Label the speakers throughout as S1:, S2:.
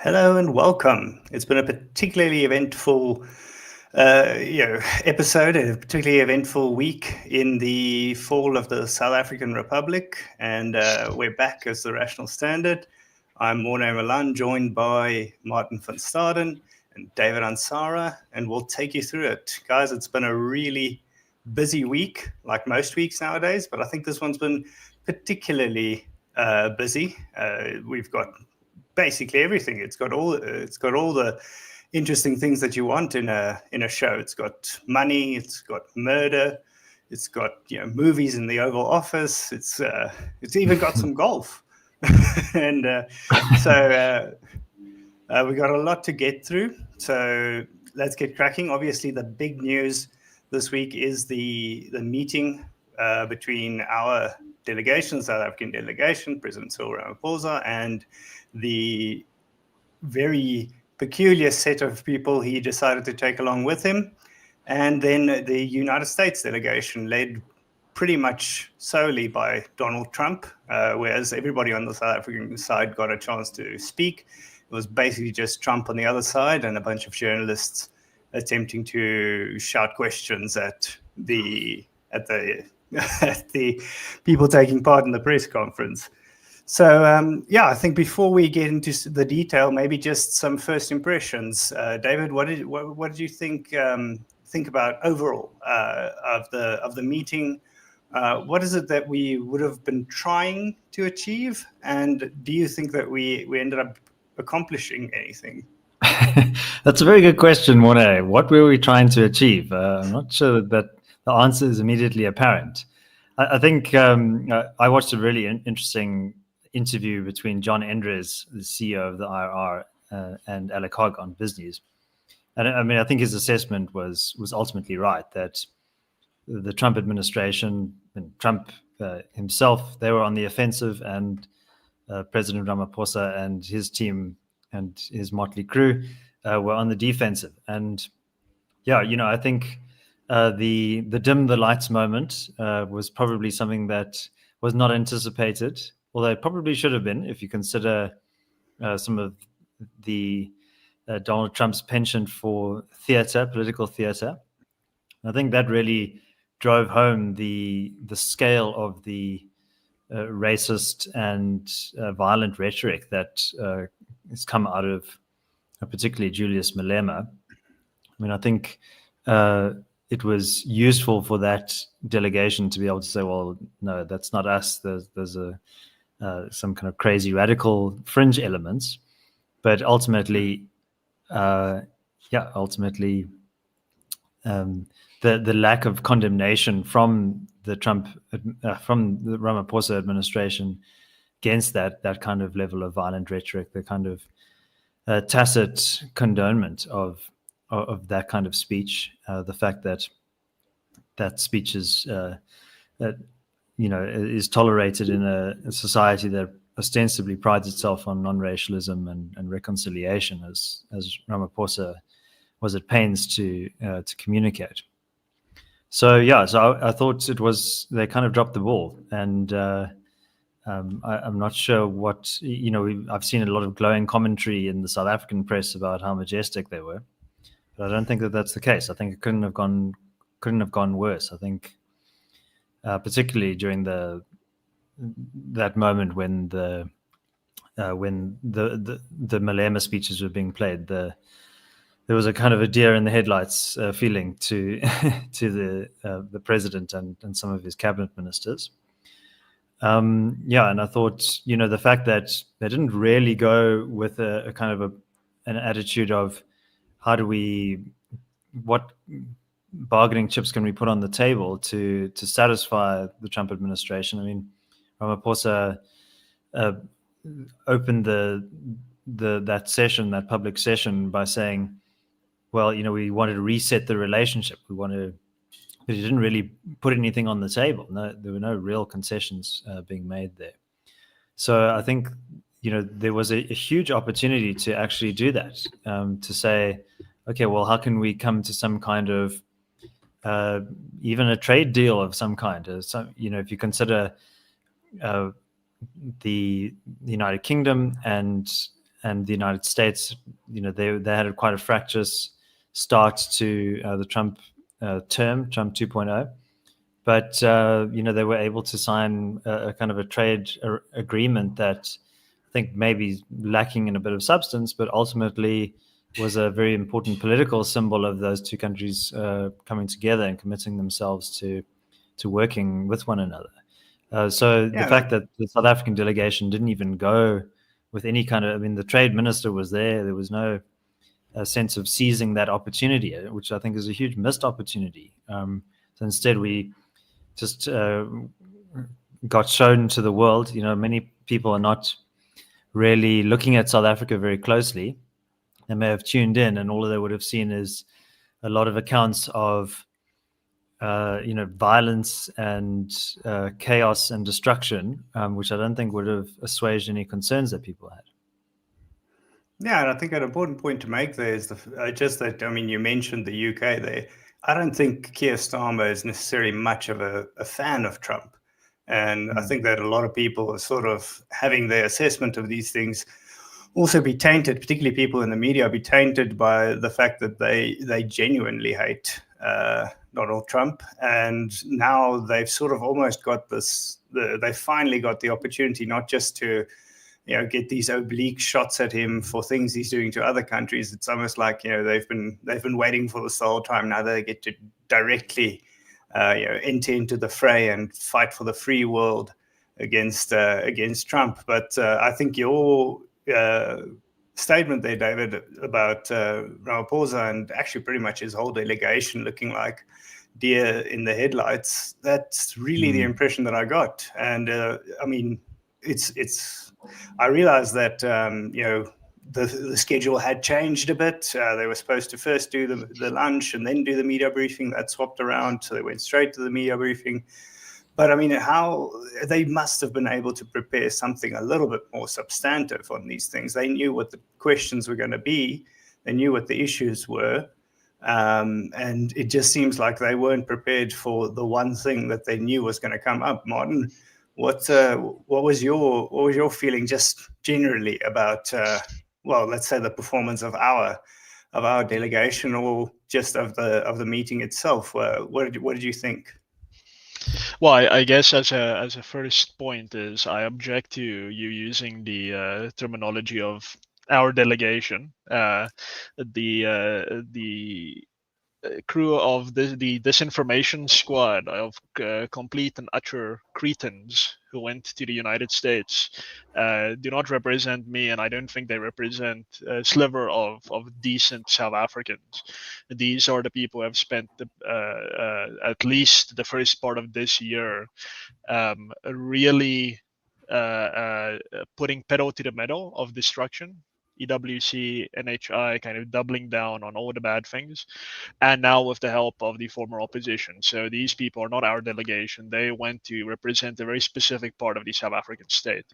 S1: Hello and welcome. It's been a particularly eventful, episode, a particularly eventful week in the fall of the South African Republic, and we're back as the Rational Standard. I'm Morné Malan, joined by Martin van Staden and David Ansara, and we'll take you through it. Guys, it's been a really busy week, like most weeks nowadays, but I think this one's been particularly busy. We've got basically everything. It's got all the interesting things that you want in a show. It's got money, it's got murder, it's got movies in the Oval Office. It's even got some golf, and so we got a lot to get through. So let's get cracking. Obviously, the big news this week is the meeting between our delegation, South African delegation, President Cyril Ramaphosa, and the very peculiar set of people he decided to take along with him. And then the United States delegation, led pretty much solely by Donald Trump, whereas everybody on the South African side got a chance to speak. It was basically just Trump on the other side and a bunch of journalists attempting to shout questions at the people taking part in the press conference. So, I think before we get into the detail, maybe just some first impressions. David, what did you think about overall of the meeting? What is it that we would have been trying to achieve, and do you think that we ended up accomplishing anything?
S2: That's a very good question, Morné. What were we trying to achieve? I'm not sure that the answer is immediately apparent. I think I watched a really interesting interview between John Endres, the CEO of the IRR, and Alec Hogg on BizNews. And I mean, I think his assessment was ultimately right, that the Trump administration and Trump himself, they were on the offensive, and President Ramaphosa and his team and his motley crew were on the defensive. And I think the dim the lights moment was probably something that was not anticipated, although it probably should have been, if you consider some of the Donald Trump's penchant for political theater. I think that really drove home the scale of the racist and violent rhetoric that has come out of particularly Julius Malema. I mean, I think it was useful for that delegation to be able to say, well, no, that's not us. There's some kind of crazy radical fringe elements, but ultimately, the lack of condemnation from the Ramaphosa administration against that kind of level of violent rhetoric, the kind of tacit condonement of that kind of speech, the fact that speech is is tolerated in a society that ostensibly prides itself on non-racialism and reconciliation, as Ramaphosa was at pains to communicate. So I thought they kind of dropped the ball, and I'm not sure what I've seen a lot of glowing commentary in the South African press about how majestic they were, but I don't think that that's the case. I think it couldn't have gone worse. I think particularly during that moment when the Malema speeches were being played, there was a kind of a deer in the headlights feeling to the president and some of his cabinet ministers. And I thought the fact that they didn't really go with a kind of an attitude of what bargaining chips can we put on the table to satisfy the Trump administration. I mean, Ramaphosa opened that public session by saying, well, we wanted to reset the relationship. But he didn't really put anything on the table. No, there were no real concessions being made there. So I think there was a huge opportunity to actually do that, to say, okay, well, how can we come to some kind of even a trade deal of some kind? If you consider the United Kingdom and and the United States, they had quite a fractious start to the Trump term, Trump 2.0. But they were able to sign a kind of a trade agreement that I think maybe lacking in a bit of substance, but ultimately was a very important political symbol of those two countries coming together and committing themselves to working with one another. So the fact that the South African delegation didn't even go with any kind of, the trade minister was there. There was no sense of seizing that opportunity, which I think is a huge missed opportunity. So instead, we just got shown to the world. Many people are not really looking at South Africa very closely. They may have tuned in, and all they would have seen is a lot of accounts of violence and chaos and destruction, which I don't think would have assuaged any concerns that people had.
S1: Yeah, and I think an important point to make there is just that, you mentioned the UK there. I don't think Keir Starmer is necessarily much of a fan of Trump. And I think that a lot of people are sort of having their assessment of these things also be tainted, particularly people in the media, be tainted by the fact that they genuinely hate Donald Trump. And now they've sort of almost got they finally got the opportunity not just to get these oblique shots at him for things he's doing to other countries. It's almost like they've been waiting for this the whole time. Now they get to directly enter into the fray and fight for the free world against Trump. But I think your statement there, David, about Ramaphosa and actually pretty much his whole delegation looking like deer in the headlights, that's really the impression that I got. And I realized that the schedule had changed a bit. They were supposed to first do the lunch and then do the media briefing. That swapped around, so they went straight to the media briefing. But how they must have been able to prepare something a little bit more substantive on these things. They knew what the questions were going to be. They knew what the issues were. And it just seems like they weren't prepared for the one thing that they knew was going to come up. Martin, what was your feeling just generally about let's say the performance of our delegation, or just of the meeting itself? What did you think?
S3: Well, I guess as a first point is I object to you using the terminology of our delegation. The crew of the disinformation squad of complete and utter cretins who went to the United States do not represent me, and I don't think they represent a sliver of decent South Africans. These are the people who have spent at least the first part of this year really putting pedal to the metal of destruction. EWC, NHI kind of doubling down on all the bad things, and now with the help of the former opposition. So these people are not our delegation. They went to represent a very specific part of the South African state.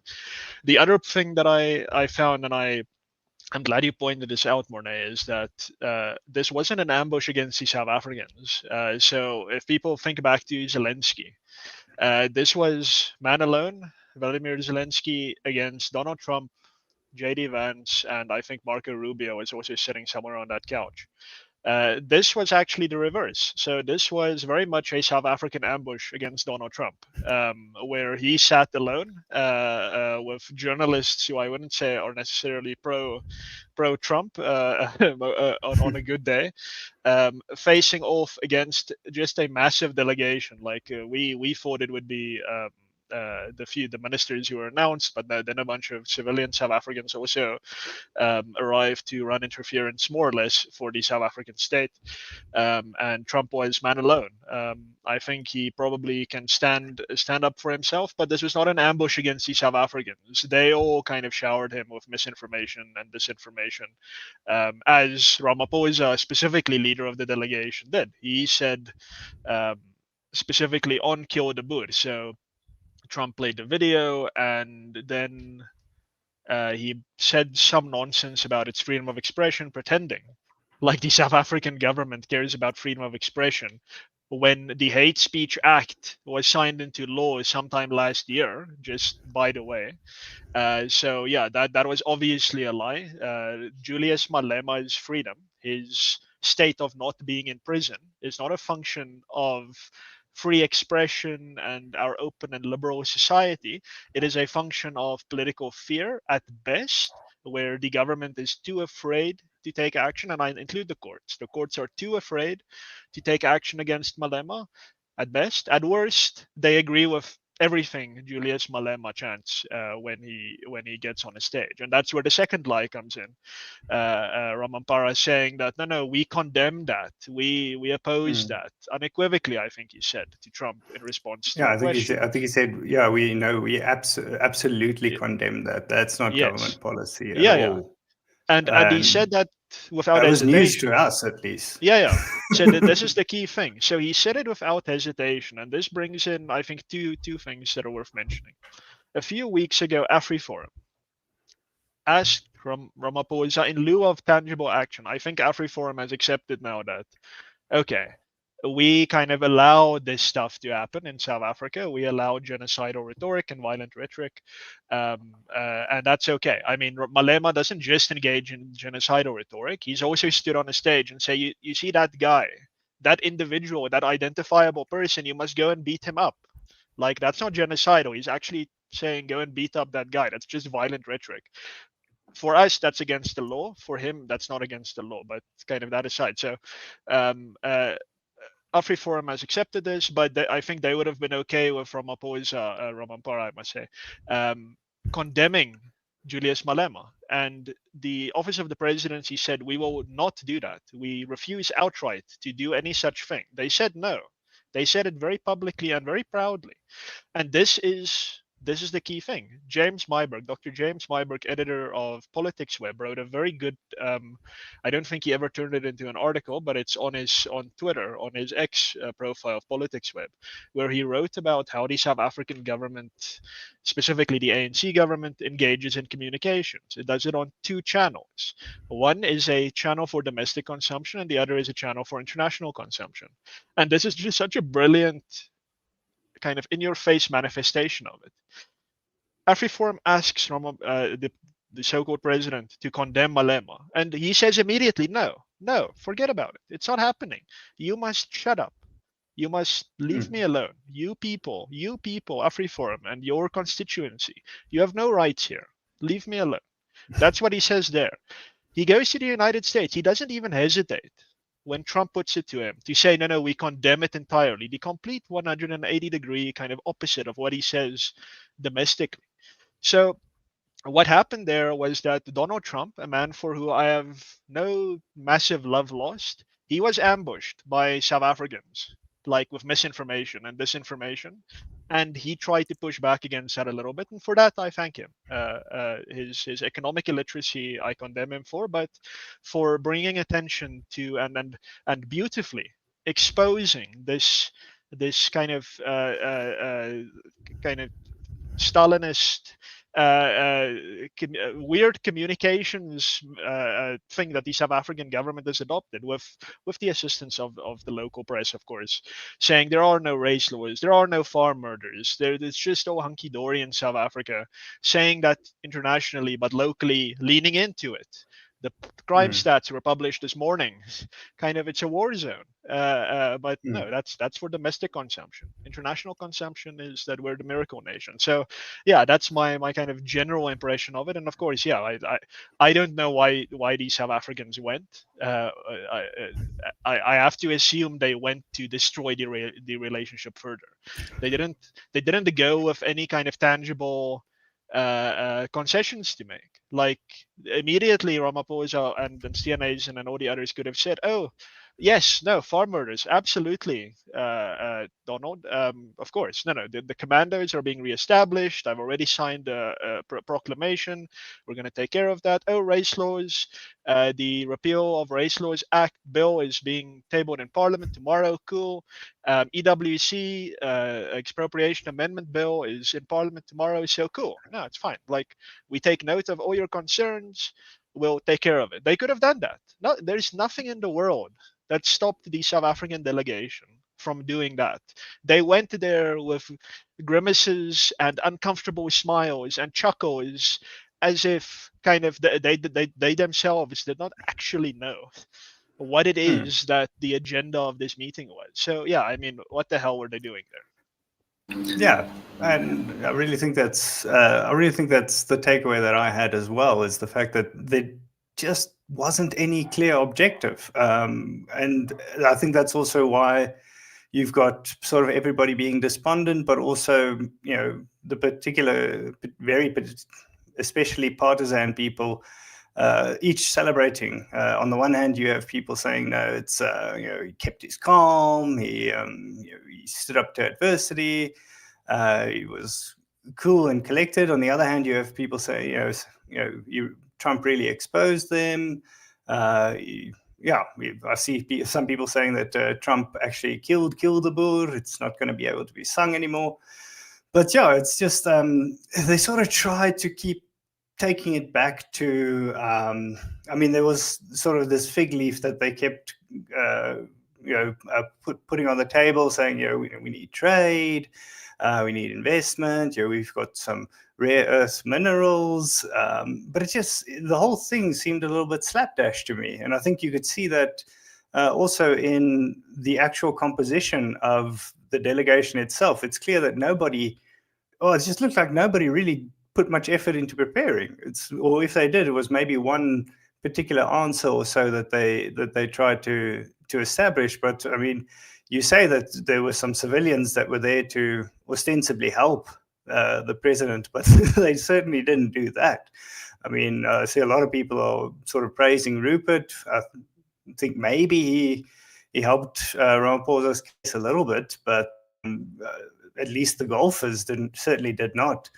S3: The other thing that I found, and I'm glad you pointed this out, Morné, is that this wasn't an ambush against the South Africans. So if people think back to Zelensky, this was man alone, Vladimir Zelensky against Donald Trump, J.D. Vance, and I think Marco Rubio is also sitting somewhere on that couch. This was actually the reverse. So this was very much a South African ambush against Donald Trump, where he sat alone with journalists who I wouldn't say are necessarily pro-Trump on a good day, facing off against just a massive delegation. Like we thought it would be the ministers who were announced, but then a bunch of civilian South Africans also arrived to run interference more or less for the South African state, and Trump was man alone. I think he probably can stand up for himself, but this was not an ambush against the South Africans. They all kind of showered him with misinformation and disinformation, as Ramaphosa, specifically leader of the delegation, did. He said specifically on Kill the Boer. So Trump played the video, and then he said some nonsense about its freedom of expression, pretending like the South African government cares about freedom of expression, when the Hate Speech Act was signed into law sometime last year, just by the way. So yeah, that was obviously a lie. Julius Malema's freedom, his state of not being in prison, is not a function of free expression and our open and liberal society. It is a function of political fear at best, where the government is too afraid to take action, and I include the courts. The courts are too afraid to take action against Malema at best. At worst, they agree with everything Julius Malema chants when he gets on a stage, and that's where the second lie comes in. Ramampara saying that no, we condemn that, we oppose that unequivocally. I think he said to Trump in response to
S1: Yeah,
S3: a question.
S1: I think he said, yeah, we absolutely condemn that. That's not
S3: Yes,
S1: government policy at
S3: yeah,
S1: all.
S3: and he said that without
S1: That was news
S3: hesitation.
S1: to us, at least.
S3: Yeah. So this is the key thing. So he said it without hesitation, and this brings in, I think, two things that are worth mentioning. A few weeks ago, AfriForum asked Ramaphosa, in lieu of tangible action. I think AfriForum has accepted now that, okay, we kind of allow this stuff to happen in South Africa. We allow genocidal rhetoric and violent rhetoric, and that's okay. I mean, Malema doesn't just engage in genocidal rhetoric. He's also stood on a stage and say, you see that guy, that individual, that identifiable person, you must go and beat him up. Like, that's not genocidal. He's actually saying, go and beat up that guy. That's just violent rhetoric. For us, that's against the law. For him, that's not against the law, but kind of that aside. So AfriForum has accepted this, but I think they would have been okay with Ramampara, I must say, condemning Julius Malema. And the Office of the Presidency said, we will not do that. We refuse outright to do any such thing. They said no. They said it very publicly and very proudly. And this is the key thing. James Myburgh, Dr. James Myburgh, editor of Politics Web, wrote a very good. I don't think he ever turned it into an article, but it's on Twitter, on his X profile of Politics Web, where he wrote about how the South African government, specifically the ANC government, engages in communications. It does it on two channels. One is a channel for domestic consumption, and the other is a channel for international consumption. And this is just such a brilliant kind of in-your-face manifestation of it. AfriForum asks the so-called president to condemn Malema, and he says immediately, no, forget about it. It's not happening. You must shut up. You must leave me alone. You people, AfriForum, and your constituency, you have no rights here. Leave me alone. That's what he says there. He goes to the United States. He doesn't even hesitate when Trump puts it to him to say, no, we condemn it entirely. The complete 180-degree kind of opposite of what he says domestically. So what happened there was that Donald Trump, a man for who I have no massive love lost, he was ambushed by South Africans, like with misinformation and disinformation. And he tried to push back against that a little bit. And for that, I thank him. His economic illiteracy, I condemn him for, but for bringing attention to and beautifully exposing this kind of Stalinist weird communications thing that the South African government has adopted with the assistance of the local press, of course, saying there are no race laws, there are no farm murders, it's just all hunky-dory in South Africa, saying that internationally but locally leaning into it. The crime stats were published this morning. Kind of, it's a war zone. But no, that's for domestic consumption. International consumption is that we're the miracle nation. So, yeah, that's my kind of general impression of it. And of course, yeah, I don't know why these South Africans went. I have to assume they went to destroy the relationship further. They didn't go with any kind of tangible concessions to make. Like, immediately Ramaphosa and Staden and all the others could have said, oh, yes, no, farm murders, absolutely, Donald. Of course, no. The commandos are being reestablished. I've already signed a proclamation. We're going to take care of that. Oh, race laws. The repeal of race laws act bill is being tabled in Parliament tomorrow. Cool. EWC expropriation amendment bill is in Parliament tomorrow. So cool. No, it's fine. Like, we take note of all your concerns. We'll take care of it. They could have done that. No, there's nothing in the world that stopped the South African delegation from doing that. They went there with grimaces and uncomfortable smiles and chuckles, as if kind of they themselves did not actually know what it is that the agenda of this meeting was. So yeah, I mean, what the hell were they doing there?
S1: Yeah, and I really think that's the takeaway that I had as well, is the fact that there just wasn't any clear objective, and I think that's also why you've got sort of everybody being despondent, but also, you know, the particular, especially partisan people, each celebrating. On the one hand, you have people saying, no, it's, you know, he kept his calm, he stood up to adversity, he was cool and collected. On the other hand, you have people say, Trump really exposed them. I see some people saying that Trump actually killed the Boer. It's not going to be able to be sung anymore. But yeah, it's just they sort of tried to keep taking it back to. There was sort of this fig leaf that they kept, putting on the table, saying, we need trade. We need investment. We've got some rare earth minerals, but the whole thing seemed a little bit slapdash to me. And I think you could see that also in the actual composition of the delegation itself. It's clear that it just looked like nobody really put much effort into preparing. Or if they did, it was maybe one particular answer or so that they tried to establish. But I mean, you say that there were some civilians that were there to ostensibly help the president, but they certainly didn't do that. I mean, I see a lot of people are sort of praising Rupert. I think maybe he helped Ramaphosa's case a little bit, but at least the golfers certainly did not.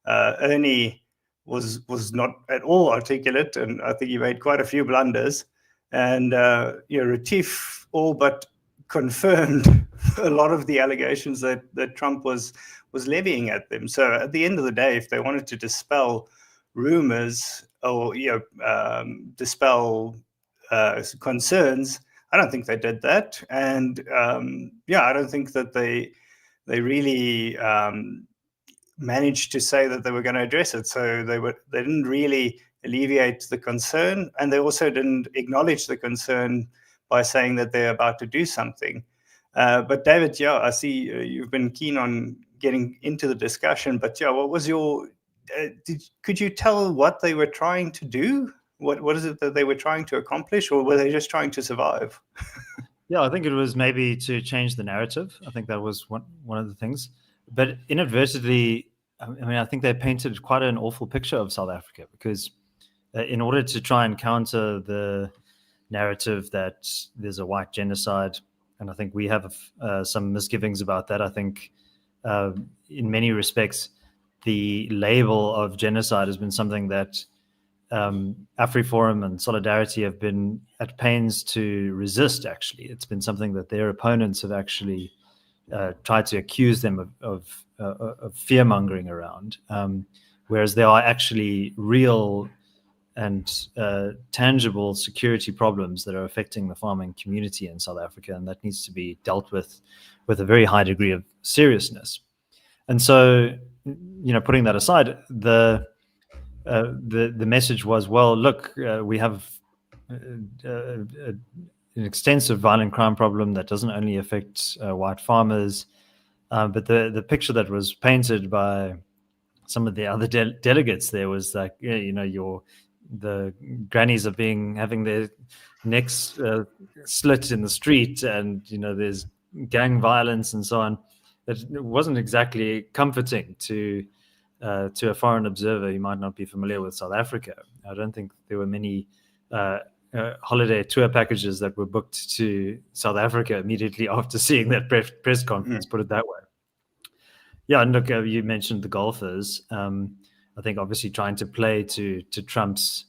S1: Ernie was not at all articulate, and I think he made quite a few blunders. And Retief all but confirmed a lot of the allegations that Trump was levying at them. So at the end of the day, if they wanted to dispel rumors or dispel concerns, I don't think they did that. And I don't think that they really managed to say that they were going to address it. So they didn't really alleviate the concern, and they also didn't acknowledge the concern by saying that they're about to do something. But David, I see you've been keen on getting into the discussion, but what was your, could you tell what they were trying to do? What is it that they were trying to accomplish, or were they just trying to survive?
S2: Yeah, I think it was maybe to change the narrative. I think that was one of the things. But inadvertently, I think they painted quite an awful picture of South Africa, because in order to try and counter the narrative that there's a white genocide, and I think we have some misgivings about that. I think in many respects, the label of genocide has been something that AfriForum and Solidarity have been at pains to resist, actually. It's been something that their opponents have actually tried to accuse them of fear-mongering around, whereas there are actually real and tangible security problems that are affecting the farming community in South Africa, and that needs to be dealt with a very high degree of seriousness. And so, putting that aside, the message was, well, look, we have an extensive violent crime problem that doesn't only affect white farmers, but the picture that was painted by some of the other delegates there was like, the grannies are having their necks slit in the street, and there's gang violence and so on. That it wasn't exactly comforting to a foreign observer who might not be familiar with South Africa. I don't think there were many holiday tour packages that were booked to South Africa immediately after seeing that press conference, put it that way. Yeah, and look, you mentioned the golfers. I think obviously trying to play to Trump's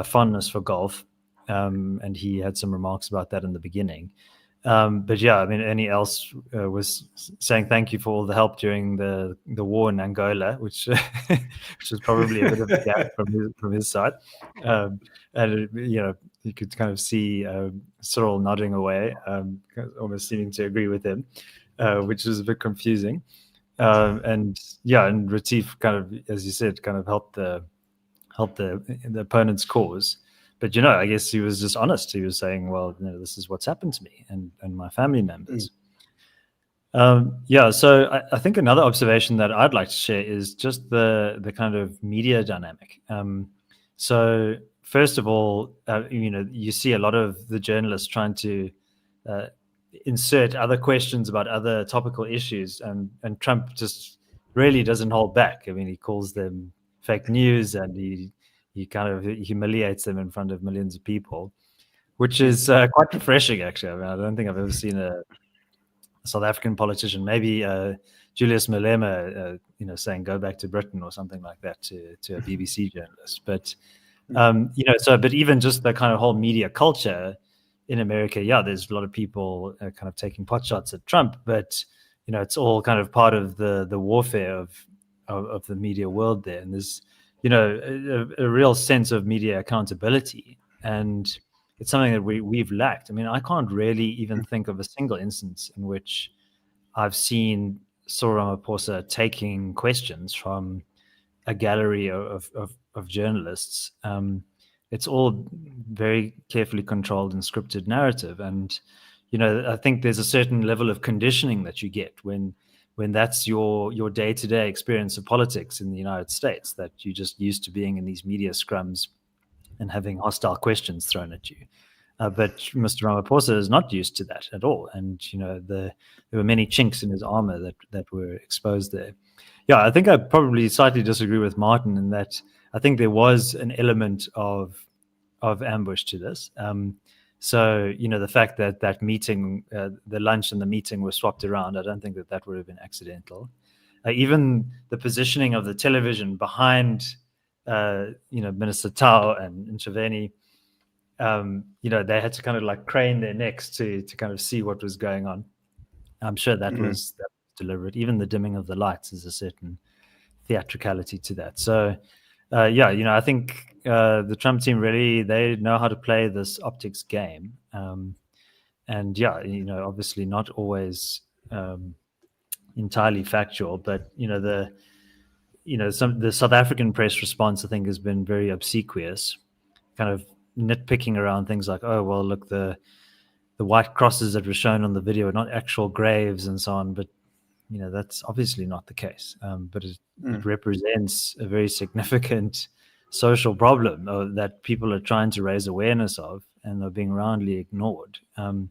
S2: fondness for golf, and he had some remarks about that in the beginning. But yeah, Ernie else was saying thank you for all the help during the war in Angola, which was probably a bit of a gap from his side. And you could kind of see Cyril nodding away, almost seeming to agree with him, which is a bit confusing. And Retief kind of, as you said, kind of helped the opponent's cause. But I guess he was just honest. He was saying, well, this is what's happened to me and my family members. So I think another observation that I'd like to share is just the kind of media dynamic. So first of all, you see a lot of the journalists trying to insert other questions about other topical issues, and Trump just really doesn't hold back. I mean, he calls them fake news, and he kind of humiliates them in front of millions of people, which is quite refreshing, actually. I mean, I don't think I've ever seen a South African politician, maybe Julius Malema, saying "Go back to Britain" or something like that to a BBC journalist. But but even just the kind of whole media culture in America, there's a lot of people kind of taking pot shots at Trump, but it's all kind of part of the warfare of the media world there, and there's a real sense of media accountability, and it's something that we've lacked. I mean, I can't really even think of a single instance in which I've seen Cyril Ramaphosa taking questions from a gallery of journalists. It's all very carefully controlled and scripted narrative. And, I think there's a certain level of conditioning that you get when that's your day-to-day experience of politics in the United States, that you're just used to being in these media scrums and having hostile questions thrown at you. But Mr. Ramaphosa is not used to that at all. And, there were many chinks in his armor that were exposed there. Yeah, I think I probably slightly disagree with Martin in that I think there was an element of ambush to this. So, the fact that meeting, the lunch and the meeting were swapped around, I don't think that would have been accidental. Even the positioning of the television behind Minister Tao and Ntshavheni, they had to kind of like crane their necks to kind of see what was going on. I'm sure that was deliberate. Even the dimming of the lights is a certain theatricality to that. So, I think the Trump team really, they know how to play this optics game. And obviously not always entirely factual, but the South African press response, I think, has been very obsequious, kind of nitpicking around things like, oh, well, look, the white crosses that were shown on the video are not actual graves and so on. But, that's obviously not the case. But it represents a very significant social problem that people are trying to raise awareness of and are being roundly ignored. And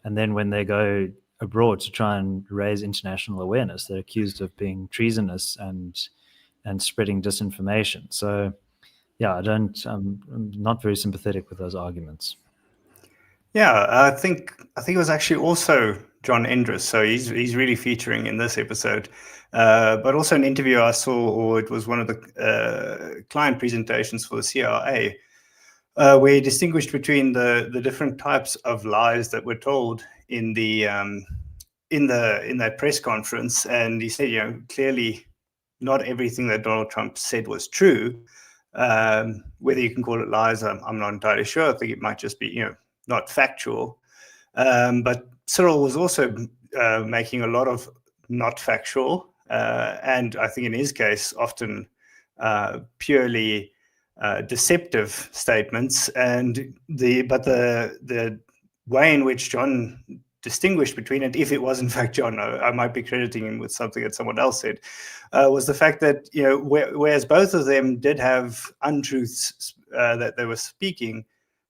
S2: then when they go abroad to try and raise international awareness, they're accused of being treasonous and spreading disinformation. So, I'm not very sympathetic with those arguments.
S1: Yeah, I think it was actually also John Endres, so he's really featuring in this episode. But also an interview I saw, or it was one of the client presentations for the CIA, where he distinguished between the different types of lies that were told in that press conference, and he said, clearly, not everything that Donald Trump said was true. Whether you can call it lies, I'm not entirely sure. I think it might just be, not factual. But Cyril was also making a lot of not factual, and I think in his case, often purely deceptive statements. And the way in which John distinguished between it, if it was in fact John, I might be crediting him with something that someone else said, was the fact that, whereas both of them did have untruths that they were speaking,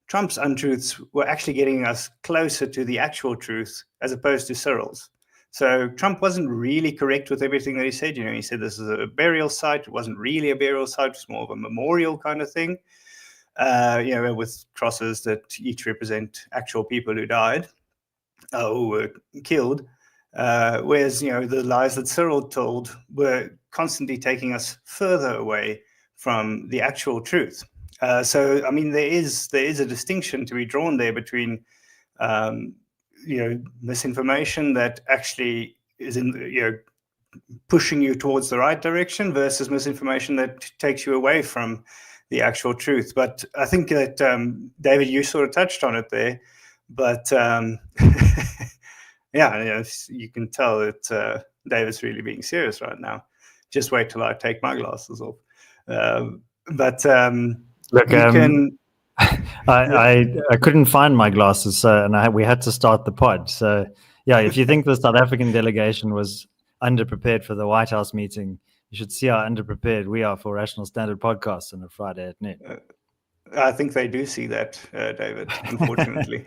S1: Trump's untruths were actually getting us closer to the actual truth as opposed to Cyril's. So Trump wasn't really correct with everything that he said. He said this is a burial site. It wasn't really a burial site. It's more of a memorial kind of thing, with crosses that each represent actual people who died, who were killed. Whereas, the lies that Cyril told were constantly taking us further away from the actual truth. So, I mean, there is a distinction to be drawn there between, misinformation that actually is pushing you towards the right direction versus misinformation that takes you away from the actual truth. But I think that David, you sort of touched on it there, but yeah, you can tell that David's really being serious right now. Just wait till I take my glasses off. But
S2: Look,
S1: you can.
S2: I couldn't find my glasses, so we had to start the pod. So yeah, if you think the South African delegation was underprepared for the White House meeting, you should see how underprepared we are for Rational Standard podcasts on a Friday at noon.
S1: I think they do see that, David, unfortunately.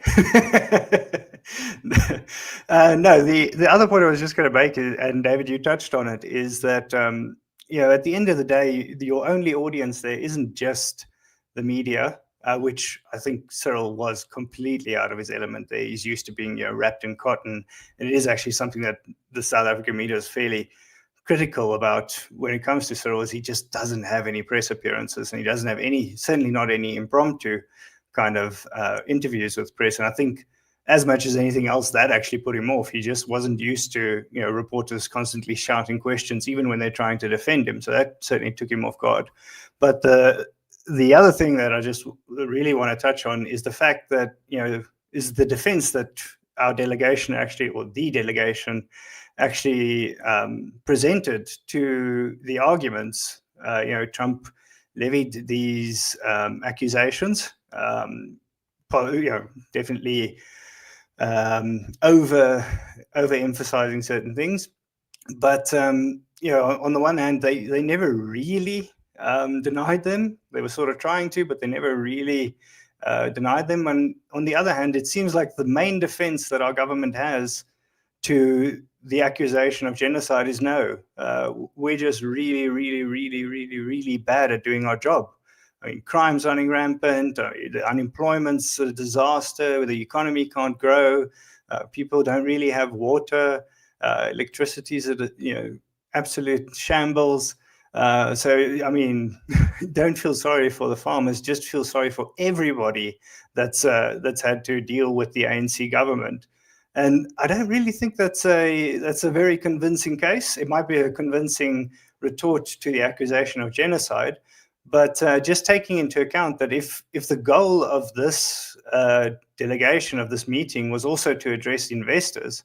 S1: No, the other point I was just going to make, and David, you touched on it, is that at the end of the day, your only audience there isn't just the media, which I think Cyril was completely out of his element there. He's used to being wrapped in cotton, and it is actually something that the South African media is fairly critical about when it comes to Cyril, is he just doesn't have any press appearances, and he doesn't have any, certainly not any impromptu kind of interviews with press. And I think as much as anything else, that actually put him off. He just wasn't used to reporters constantly shouting questions, even when they're trying to defend him. So that certainly took him off guard. But the other thing that I just really want to touch on is the fact that is the defense that our delegation actually, or the delegation actually presented to the arguments. Trump levied these accusations, definitely overemphasizing certain things. But on the one hand, they never really denied them. They were sort of trying to, but they never really denied them. And on the other hand, it seems like the main defense that our government has to the accusation of genocide is no. We're just really, really, really, really, really bad at doing our job. I mean, crime's running rampant, the unemployment's a disaster, the economy can't grow, people don't really have water, electricity's at absolute shambles. So, I mean, don't feel sorry for the farmers, just feel sorry for everybody that's had to deal with the ANC government. And I don't really think that's a very convincing case. It might be a convincing retort to the accusation of genocide, but just taking into account that if the goal of this delegation, of this meeting, was also to address investors,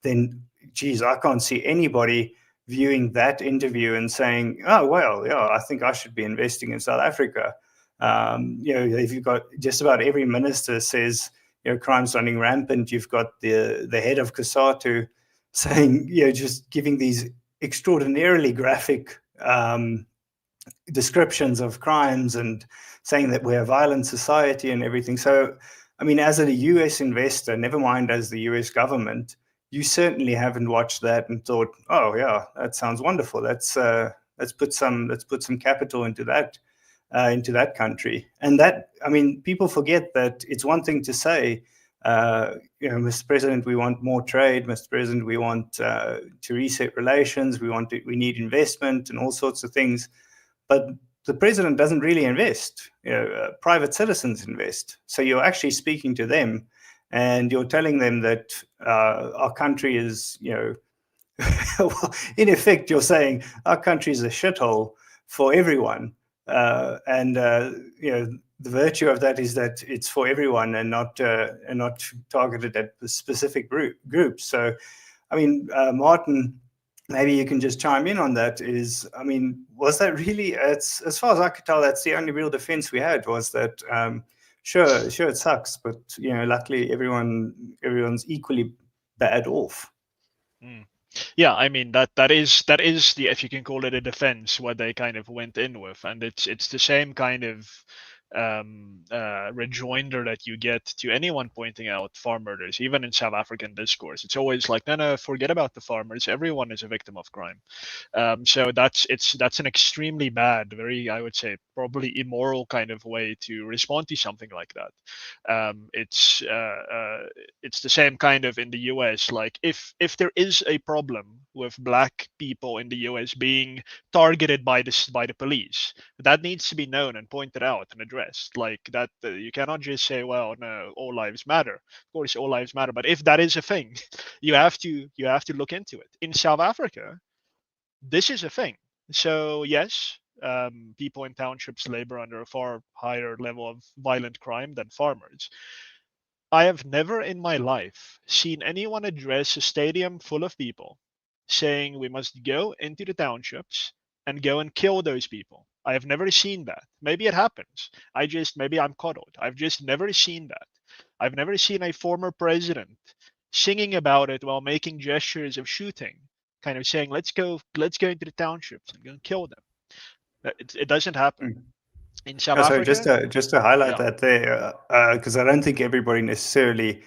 S1: then, geez, I can't see anybody viewing that interview and saying, oh, well, yeah, I think I should be investing in South Africa. If you've got just about every minister says, crime's running rampant. You've got the head of COSATU saying, just giving these extraordinarily graphic descriptions of crimes and saying that we're a violent society and everything. So, I mean, as a US investor, never mind as the US government, you certainly haven't watched that and thought, oh yeah, that sounds wonderful. Let's put some capital into that. Into that country. And that, I mean, people forget that it's one thing to say, Mr. President, we want more trade. Mr. President, we want to reset relations. We need investment and all sorts of things. But the president doesn't really invest. Private citizens invest. So you're actually speaking to them, and you're telling them that our country is, well, in effect, you're saying our country is a shithole for everyone. The virtue of that is that it's for everyone and not targeted at specific groups. So, I mean, Martin, maybe you can just chime in on that. I mean, was that really, as far as I could tell, that's the only real defense we had, was that sure it sucks, but luckily everyone's equally bad off.
S3: Yeah, I mean that is the, if you can call it a defense, what they kind of went in with, and it's the same kind of rejoinder that you get to anyone pointing out farm murders, even in South African discourse. It's always like, no, forget about the farmers. Everyone is a victim of crime. So that's an extremely bad, very, I would say, probably immoral kind of way to respond to something like that. It's the same kind of in the US. Like if there is a problem with black people in the US being targeted by the police, that needs to be known and pointed out and addressed. Like that, you cannot just say, well, no, all lives matter. Of course, all lives matter, but if that is a thing, you have to look into it. In South Africa, this is a thing. So yes, people in townships labor under a far higher level of violent crime than farmers. I have never in my life seen anyone address a stadium full of people saying we must go into the townships and go and kill those people. I have never seen that. Maybe it happens. Maybe I'm coddled. I've just never seen that. I've never seen a former president singing about it while making gestures of shooting, kind of saying, let's go into the townships and go and kill them. It doesn't happen. In South
S1: So
S3: Africa,
S1: just to highlight
S3: yeah.
S1: that there, because I don't think everybody necessarily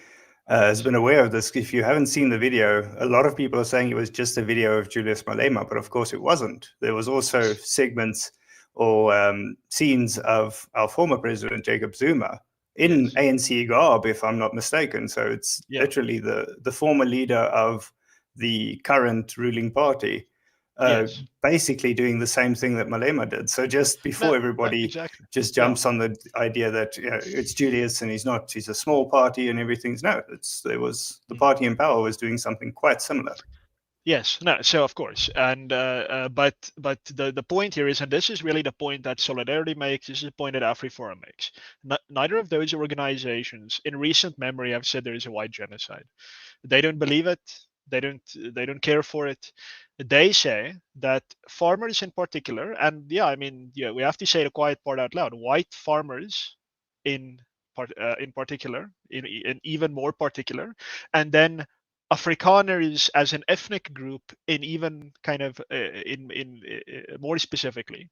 S1: has been aware of this. If you haven't seen the video, a lot of people are saying it was just a video of Julius Malema, but of course it wasn't. There was also segments or scenes of our former president, Jacob Zuma, in ANC garb, if I'm not mistaken. So it's literally the former leader of the current ruling party. Basically doing the same thing that Malema did. So just before everybody just jumps on the idea that it's Julius and he's a small party and everything's the party in power was doing something quite similar.
S3: Yes, no, so of course, and but the point here is, and this is really the point that Solidarity makes, this is the point that AfriForum makes. Neither of those organizations in recent memory have said there is a white genocide. They don't believe it. They don't care for it. They say that farmers in particular, and we have to say the quiet part out loud. White farmers in particular, in even more particular, and then Afrikaners as an ethnic group, in even kind of in more specifically,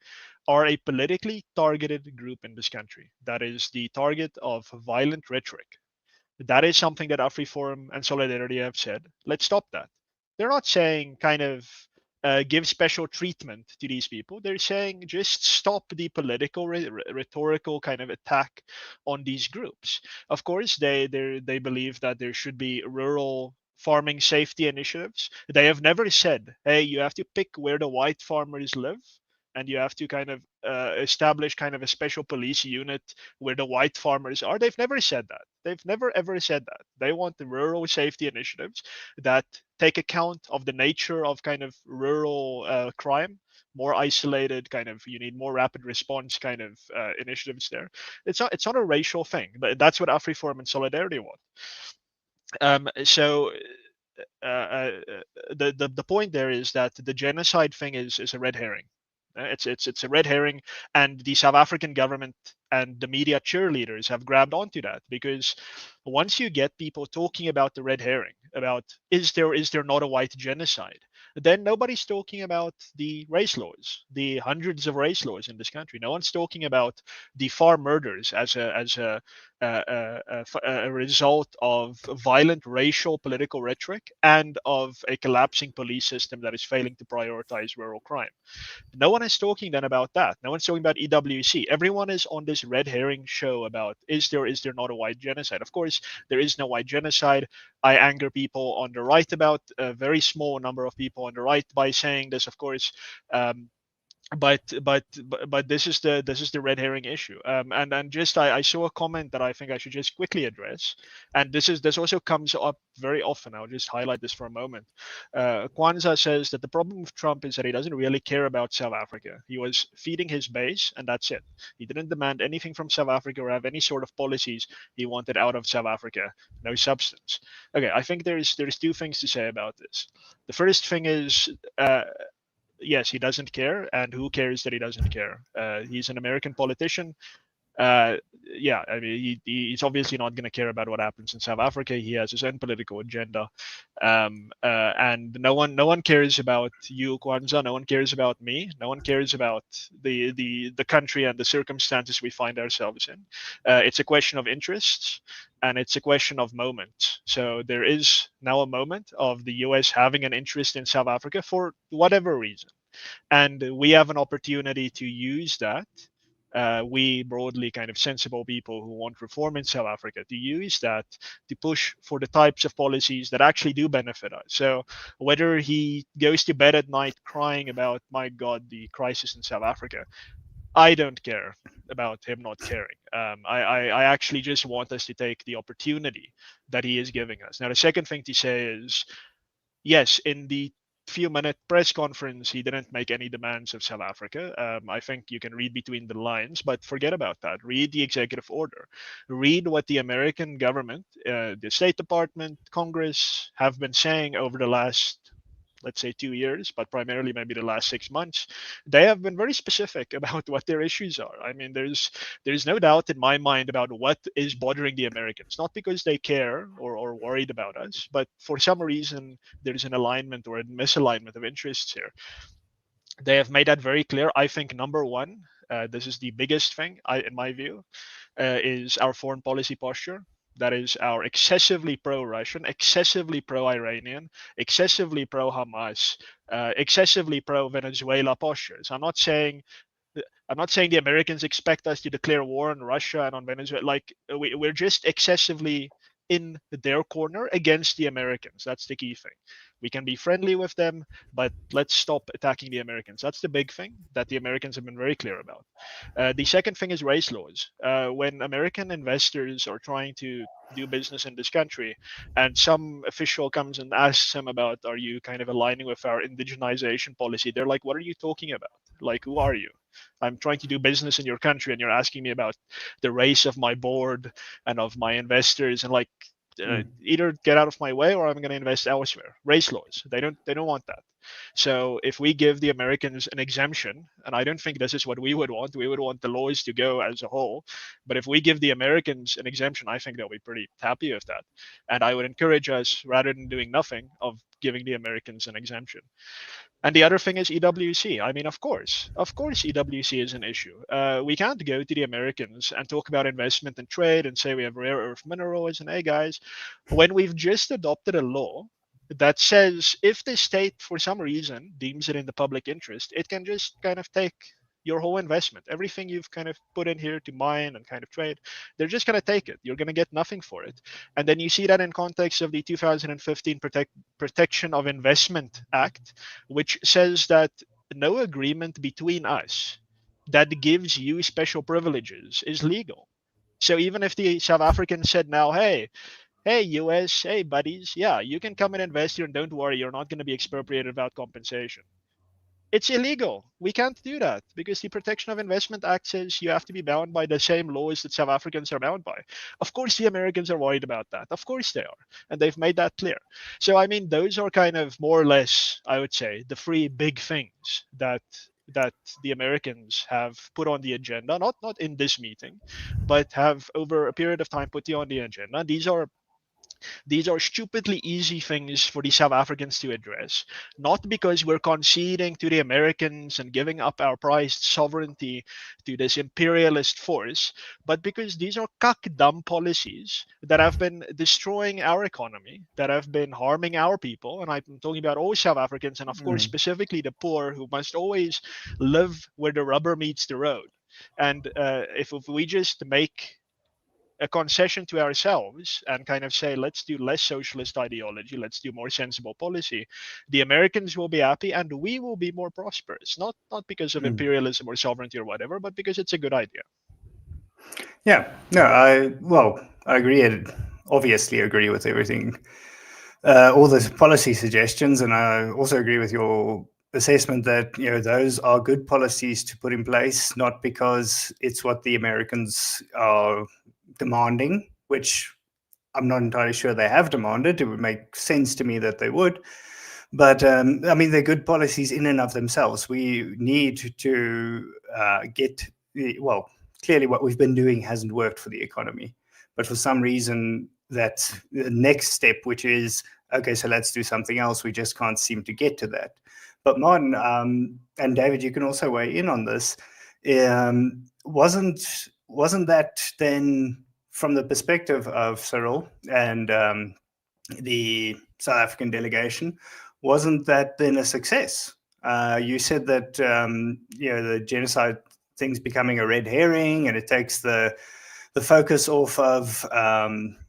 S3: are a politically targeted group in this country. That is the target of violent rhetoric. That is something that AfriForum and Solidarity have said. Let's stop that. They're not saying kind of give special treatment to these people. They're saying just stop the political, rhetorical kind of attack on these groups. Of course, they believe that there should be rural farming safety initiatives. They have never said, hey, you have to pick where the white farmers live, and you have to kind of establish kind of a special police unit where the white farmers are. They've never said that. They've never ever said that. They want the rural safety initiatives that take account of the nature of kind of rural crime, more isolated kind of, you need more rapid response kind of initiatives there. It's not a racial thing, but that's what AfriForum and Solidarity want. The point there is that the genocide thing is a red herring. It's a red herring, and the South African government and the media cheerleaders have grabbed onto that, because once you get people talking about the red herring, about is there not a white genocide, then nobody's talking about the race laws, the hundreds of race laws in this country. No one's talking about the farm murders as a result of violent racial political rhetoric and of a collapsing police system that is failing to prioritize rural crime. No one is talking then about that. No one's talking about EWC. Everyone is on this red herring show about is there not a white genocide? Of course, there is no white genocide. I anger people on the right about a very small number of people on the right by saying this, of course. But this is the red herring issue. And just I saw a comment that I think I should just quickly address, and this also comes up very often. I'll just highlight this for a moment. Kwanzaa says that the problem with Trump is that he doesn't really care about South Africa. He was feeding his base, and that's it. He didn't demand anything from South Africa or have any sort of policies he wanted out of South Africa. No substance. Okay, I think there's two things to say about this. The first thing is, yes, he doesn't care, and who cares that he doesn't care? He's an American politician. Yeah, I mean, he's obviously not going to care about what happens in South Africa. He has his own political agenda, and no one cares about you, Kwanzaa. No one cares about me. No one cares about the country and the circumstances we find ourselves in. It's a question of interests, and it's a question of moments. So there is now a moment of the US having an interest in South Africa for whatever reason, and we have an opportunity to use that. We broadly kind of sensible people who want reform in South Africa to use that to push for the types of policies that actually do benefit us. So whether he goes to bed at night crying about, my God, the crisis in South Africa, I don't care about him not caring. I actually just want us to take the opportunity that he is giving us. Now, the second thing to say is, yes, in the few-minute press conference, he didn't make any demands of South Africa. I think you can read between the lines, but forget about that. Read the executive order. Read what the American government, the State Department, Congress have been saying over the last, let's say, 2 years, but primarily maybe the last 6 months. They have been very specific about what their issues are. I mean, there's no doubt in my mind about what is bothering the Americans, not because they care or worried about us, but for some reason there's an alignment or a misalignment of interests here. They have made that very clear. I think number one, this is the biggest thing, in my view, is our foreign policy posture. That is our excessively pro-Russian, excessively pro-Iranian, excessively pro-Hamas, excessively pro-Venezuela postures. I'm not saying the Americans expect us to declare war on Russia and on Venezuela. Like we're just excessively in their corner against the Americans. That's the key thing. We can be friendly with them, but let's stop attacking the Americans. That's the big thing that the Americans have been very clear about. The second thing is race laws. When American investors are trying to do business in this country and some official comes and asks them about, are you kind of aligning with our indigenization policy? They're like, what are you talking about? Like, who are you? I'm trying to do business in your country and you're asking me about the race of my board and of my investors, and like, either get out of my way or I'm going to invest elsewhere. Race laws, they don't want that. So if we give the Americans an exemption, and I don't think this is what we would want the laws to go as a whole, but if we give the Americans an exemption, I think they'll be pretty happy with that. And I would encourage us, rather than doing nothing, of giving the Americans an exemption. And the other thing is EWC. I mean, of course, EWC is an issue. We can't go to the Americans and talk about investment and trade and say we have rare earth minerals and, hey guys, when we've just adopted a law that says if the state for some reason deems it in the public interest, it can just kind of take your whole investment, everything you've kind of put in here to mine and kind of trade, they're just going to take it. You're going to get nothing for it. And then you see that in context of the 2015 Protection of Investment Act, which says that no agreement between us that gives you special privileges is legal. So even if the South Africans said now, hey, US, hey, buddies, yeah, you can come and invest here and don't worry, you're not going to be expropriated without compensation. It's illegal. We can't do that because the Protection of Investment Act says you have to be bound by the same laws that South Africans are bound by. Of course, the Americans are worried about that. Of course they are. And they've made that clear. So, I mean, those are kind of more or less, I would say, the three big things that the Americans have put on the agenda, not in this meeting, but have over a period of time put on the agenda. These are stupidly easy things for the South Africans to address, not because we're conceding to the Americans and giving up our prized sovereignty to this imperialist force, but because these are dumb policies that have been destroying our economy, that have been harming our people. And I'm talking about all South Africans, and of course, specifically the poor, who must always live where the rubber meets the road. And if we just make a concession to ourselves and kind of say, let's do less socialist ideology, let's do more sensible policy, the Americans will be happy and we will be more prosperous, not because of imperialism or sovereignty or whatever, but because it's a good idea.
S1: Yeah, no, I agree. I obviously agree with everything, all the policy suggestions, and I also agree with your assessment that those are good policies to put in place, not because it's what the Americans are demanding, which I'm not entirely sure they have demanded. It would make sense to me that they would. But I mean, they're good policies in and of themselves. We need to clearly what we've been doing hasn't worked for the economy. But for some reason, that's the next step, which is, okay, so let's do something else. We just can't seem to get to that. But Martin and David, you can also weigh in on this. Wasn't that then, from the perspective of Cyril and the South African delegation, wasn't that then a success? You said that the genocide thing's becoming a red herring, and it takes the focus off of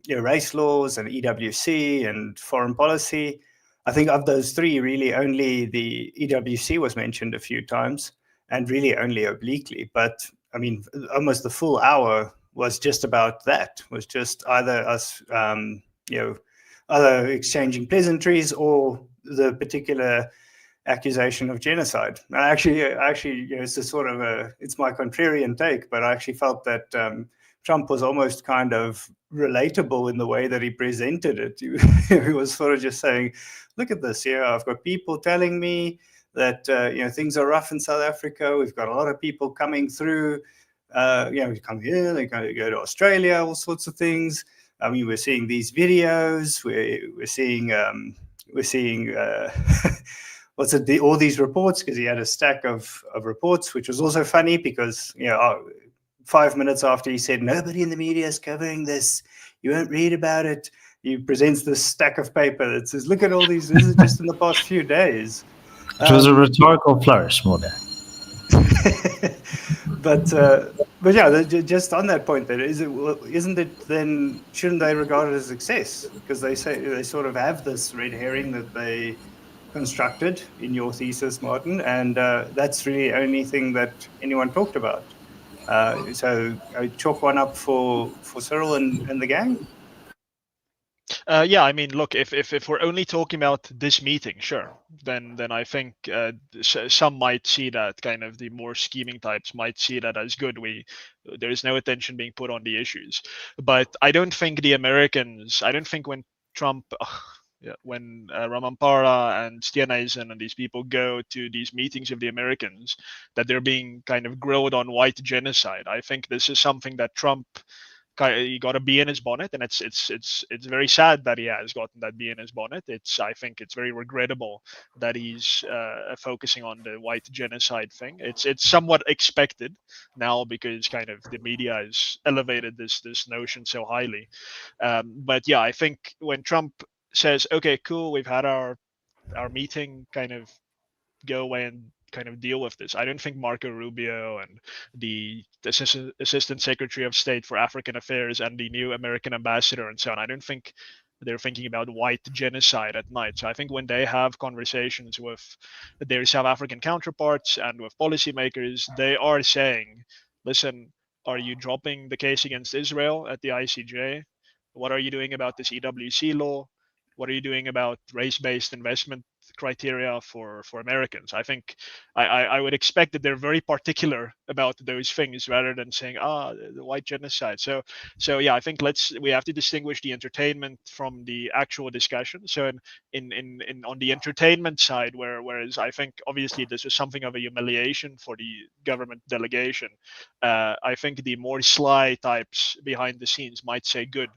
S1: race laws and EWC and foreign policy. I think of those three, really only the EWC was mentioned a few times, and really only obliquely. But I mean, almost the full hour was just about that. Was just either us, either exchanging pleasantries or the particular accusation of genocide. And actually, it's a sort of it's my contrarian take, but I actually felt that Trump was almost kind of relatable in the way that he presented it. He was sort of just saying, look at this here. I've got people telling me that things are rough in South Africa. We've got a lot of people coming through. We come here, they go to Australia, all sorts of things. I mean, we're seeing these videos. We're seeing all these reports, because he had a stack of reports, which was also funny because 5 minutes after he said nobody in the media is covering this, you won't read about it, he presents this stack of paper that says, look at all these, this is just in the past few days.
S2: It was a rhetorical flourish, Morné.
S1: but yeah, just on that point, isn't it then, shouldn't they regard it as a success? Because they say they sort of have this red herring that they constructed in your thesis, Martin, and that's really the only thing that anyone talked about. So chalk one up for Cyril and the gang.
S3: Yeah, I mean, look, if we're only talking about this meeting, sure, then I think some might see that, kind of the more scheming types might see that as good. There is no attention being put on the issues, but I don't think the Americans. I don't think when Trump. When Ramaphosa and Staden and these people go to these meetings of the Americans, that they're being kind of grilled on white genocide. I think this is something that Trump, he got a bee in his bonnet, and it's very sad that he has gotten that bee in his bonnet. I think it's very regrettable that he's focusing on the white genocide thing. It's somewhat expected now, because kind of the media has elevated this notion so highly. But yeah, I think when Trump says, okay, cool, we've had our meeting, kind of go away and kind of deal with this. I don't think Marco Rubio and the Assistant Secretary of State for African Affairs and the new American ambassador and so on, I don't think they're thinking about white genocide at night. So I think when they have conversations with their South African counterparts and with policymakers, they are saying, listen, are you dropping the case against Israel at the ICJ? What are you doing about this EWC law? What are you doing about race-based investment criteria for Americans? I think I would expect that they're very particular about those things, rather than saying the white genocide. So yeah, I think we have to distinguish the entertainment from the actual discussion. So in on the entertainment side, whereas I think obviously this is something of a humiliation for the government delegation, I think the more sly types behind the scenes might say, good,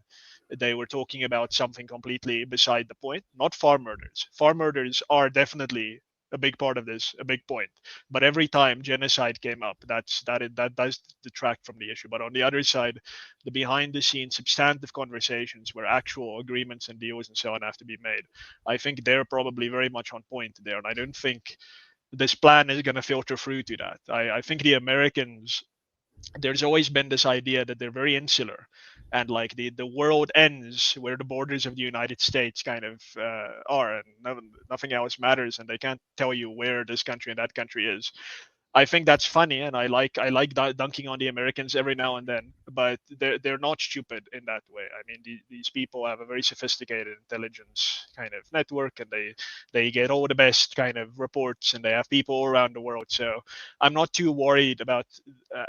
S3: they were talking about something completely beside the point, not farm murders. Farm murders are definitely a big part of this, a big point. But every time genocide came up, that does detract from the issue. But on the other side, the behind-the-scenes substantive conversations where actual agreements and deals and so on have to be made, I think they're probably very much on point there. And I don't think this plan is going to filter through to that. I think the Americans, there's always been this idea that they're very insular, and like the world ends where the borders of the United States kind of are, and nothing else matters, and they can't tell you where this country and that country is. I think that's funny, and I like dunking on the Americans every now and then, but they're not stupid in that way. I mean, these people have a very sophisticated intelligence kind of network, and they get all the best kind of reports, and they have people all around the world. So I'm not too worried about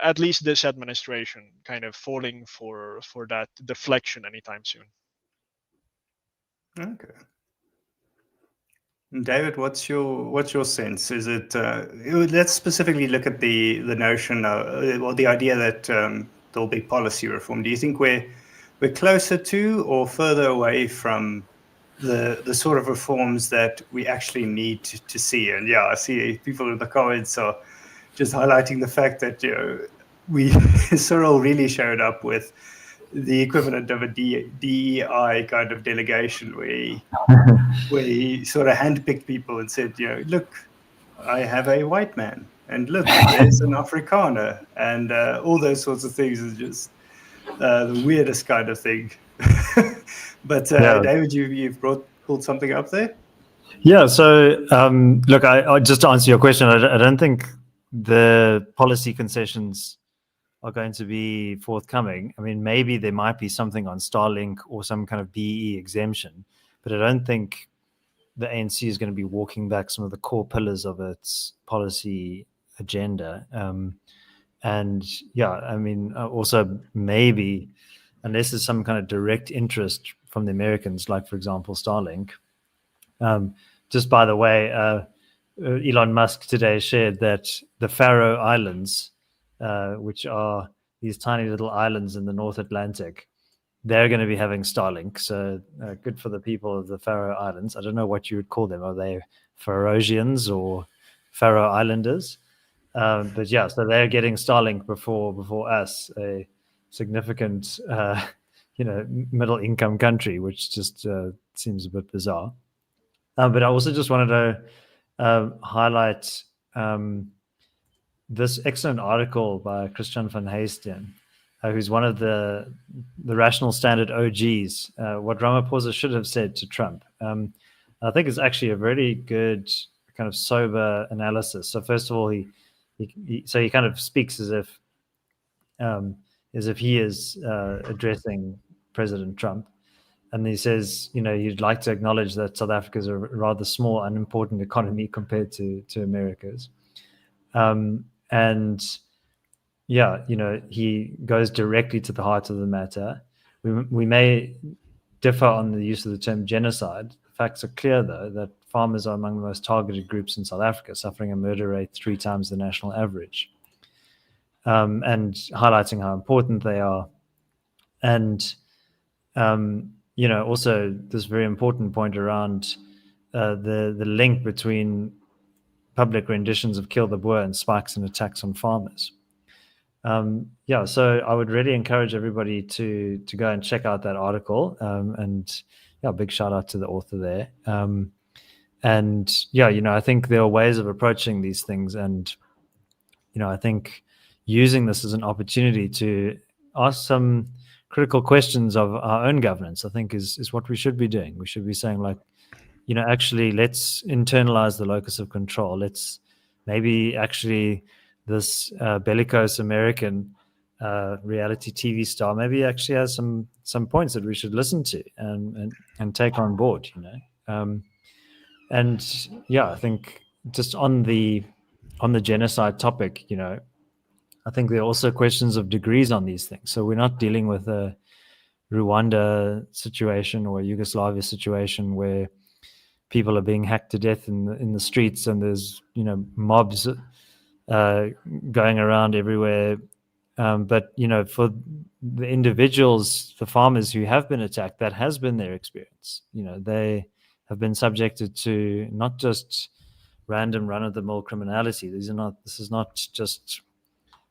S3: at least this administration kind of falling for that deflection anytime soon.
S1: Okay. David, what's your sense? Is it let's specifically look at the notion or the idea that there'll be policy reform. Do you think we're closer to or further away from the sort of reforms that we actually need to see? And yeah, I see people in the comments are just highlighting the fact that Cyril really showed up with the equivalent of a DEI kind of delegation, where he sort of handpicked people and said, look, I have a white man, and look, there's an Afrikaner, and all those sorts of things is just the weirdest kind of thing. But David, you've pulled something up there?
S2: Yeah, so look, I just to answer your question, I don't think the policy concessions are going to be forthcoming. I mean, maybe there might be something on Starlink or some kind of BE exemption, but I don't think the ANC is going to be walking back some of the core pillars of its policy agenda. And yeah, I mean, also maybe, unless there's some kind of direct interest from the Americans, like, for example, Starlink. Just by the way, Elon Musk today shared that the Faroe Islands, which are these tiny little islands in the North Atlantic, they're going to be having Starlink. So good for the people of the Faroe Islands. I don't know what you would call them. Are they Faroesians or Faroe Islanders? But yeah, so they're getting Starlink before us, a significant, middle income country, which just seems a bit bizarre. But I also just wanted to highlight this excellent article by Christian van Heijsten, who's one of the Rational Standard OGs, what Ramaphosa should have said to Trump. I think it's actually a very good kind of sober analysis. So first of all, he kind of speaks as if he is addressing President Trump. And he says, you'd like to acknowledge that South Africa is a rather small, unimportant economy compared to America's. And yeah, he goes directly to the heart of the matter. We may differ on the use of the term genocide. The facts are clear, though, that farmers are among the most targeted groups in South Africa, suffering a murder rate 3 times the national average, and highlighting how important they are. And also this very important point around the link between public renditions of Kill the Boer and spikes in attacks on farmers. So I would really encourage everybody to go and check out that article. And big shout out to the author there. I think there are ways of approaching these things. And, I think using this as an opportunity to ask some critical questions of our own governance, I think is what we should be doing. We should be saying, like, actually, let's internalize the locus of control. Let's maybe actually this bellicose American reality TV star maybe actually has some points that we should listen to and take on board, I think just on the genocide topic, I think there are also questions of degrees on these things. So we're not dealing with a Rwanda situation or a Yugoslavia situation where people are being hacked to death in the streets and there's mobs going around everywhere. But for the individuals, the farmers who have been attacked, that has been their experience. They have been subjected to not just random run-of-the-mill criminality. This is not just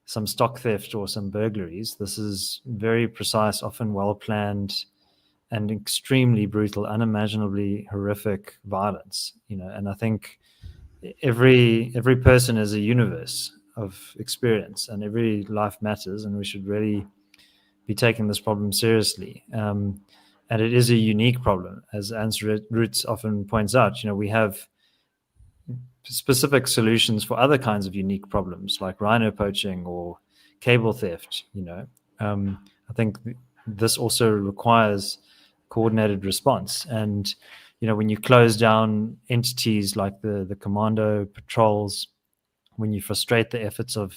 S2: some stock theft or some burglaries. This is very precise, often well-planned, and extremely brutal, unimaginably horrific violence. And I think every person is a universe of experience, and every life matters, and we should really be taking this problem seriously. And it is a unique problem, as Ansara Roots often points out. We have specific solutions for other kinds of unique problems, like rhino poaching or cable theft. I think this also requires coordinated response. And when you close down entities like the commando patrols, when you frustrate the efforts of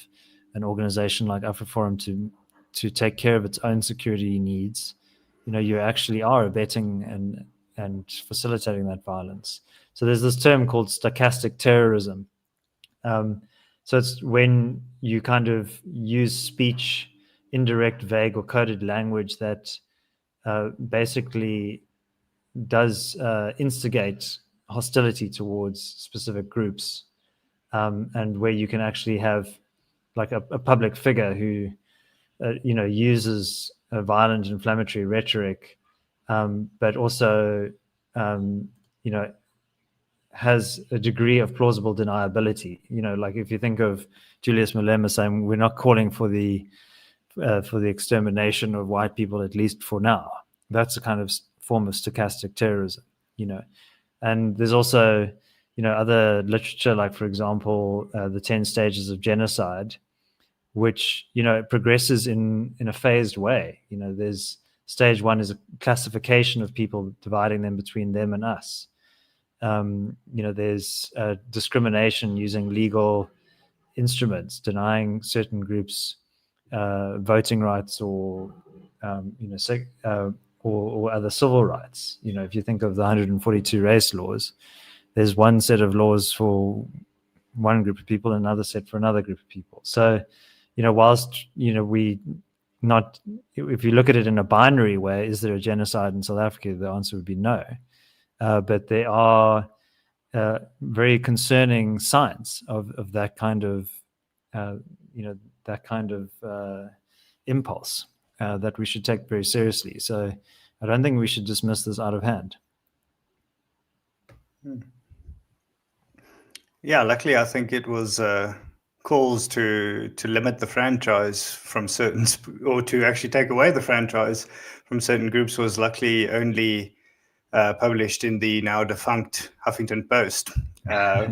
S2: an organization like AfriForum to take care of its own security needs, you actually are abetting and facilitating that violence. So there's this term called stochastic terrorism. So it's when you kind of use speech, indirect, vague, or coded language that basically does instigate hostility towards specific groups, and where you can actually have like a public figure who uses a violent, inflammatory rhetoric, but also has a degree of plausible deniability. Like if you think of Julius Malema saying, we're not calling for the extermination of white people, at least for now. That's a kind of form of stochastic terrorism, And there's also, other literature, like, for example, the 10 stages of genocide, which, progresses in a phased way. There's stage 1 is a classification of people, dividing them between them and us. there's discrimination using legal instruments, denying certain groups voting rights or or other civil rights. If you think of the 142 race laws, there's one set of laws for one group of people, another set for another group of people. So, whilst if you look at it in a binary way, is there a genocide in South Africa? The answer would be no. But there are very concerning signs of that kind of impulse that we should take very seriously. So I don't think we should dismiss this out of hand.
S1: Yeah, luckily I think it was calls to limit the franchise from certain, or to actually take away the franchise from certain groups was luckily only published in the now defunct Huffington Post,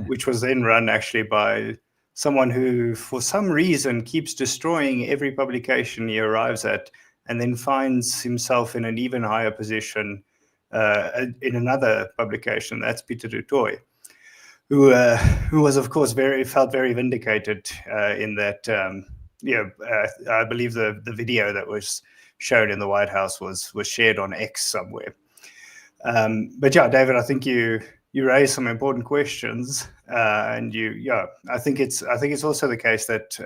S1: which was then run actually by someone who, for some reason, keeps destroying every publication he arrives at, and then finds himself in an even higher position in another publication. That's Peter du Toit, who was, of course, felt very vindicated in that. I believe the video that was shown in the White House was shared on X somewhere. But yeah, David, I think you raised some important questions, and I think it's also the case that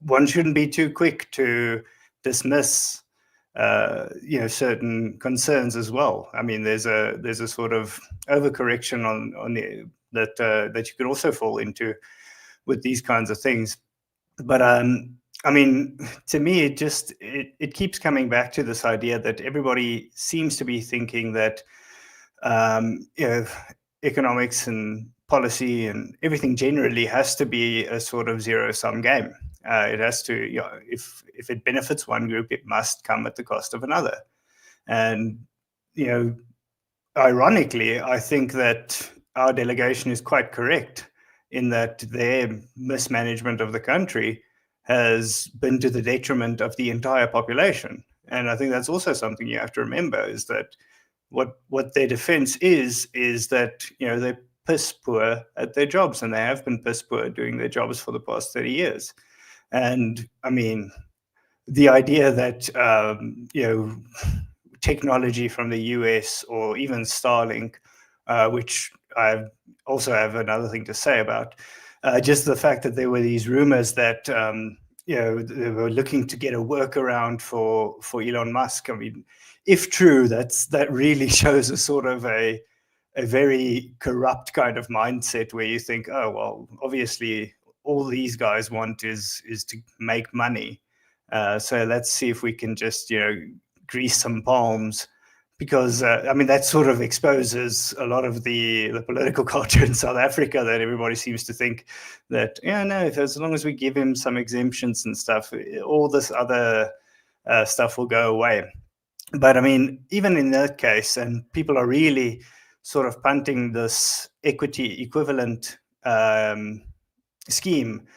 S1: one shouldn't be too quick to dismiss certain concerns as well. I mean, there's a sort of overcorrection on that you could also fall into with these kinds of things. But I mean, to me, it keeps coming back to this idea that everybody seems to be thinking that economics and policy and everything generally has to be a sort of zero-sum game. It has to, if it benefits one group, it must come at the cost of another. And ironically, I think that our delegation is quite correct in that their mismanagement of the country has been to the detriment of the entire population. And I think that's also something you have to remember, is that what their defense is that they're piss poor at their jobs, and they have been piss poor doing their jobs for the past 30 years. And I mean, the idea that technology from the US or even Starlink, which I also have another thing to say about, just the fact that there were these rumors that they were looking to get a workaround for Elon Musk. I mean, if true, that really shows a sort of a very corrupt kind of mindset where you think, oh well, obviously all these guys want is to make money. So let's see if we can just grease some palms. Because, I mean, that sort of exposes a lot of the political culture in South Africa, that everybody seems to think that, as long as we give him some exemptions and stuff, all this other stuff will go away. But, I mean, even in that case, and people are really sort of punting this equity equivalent scheme,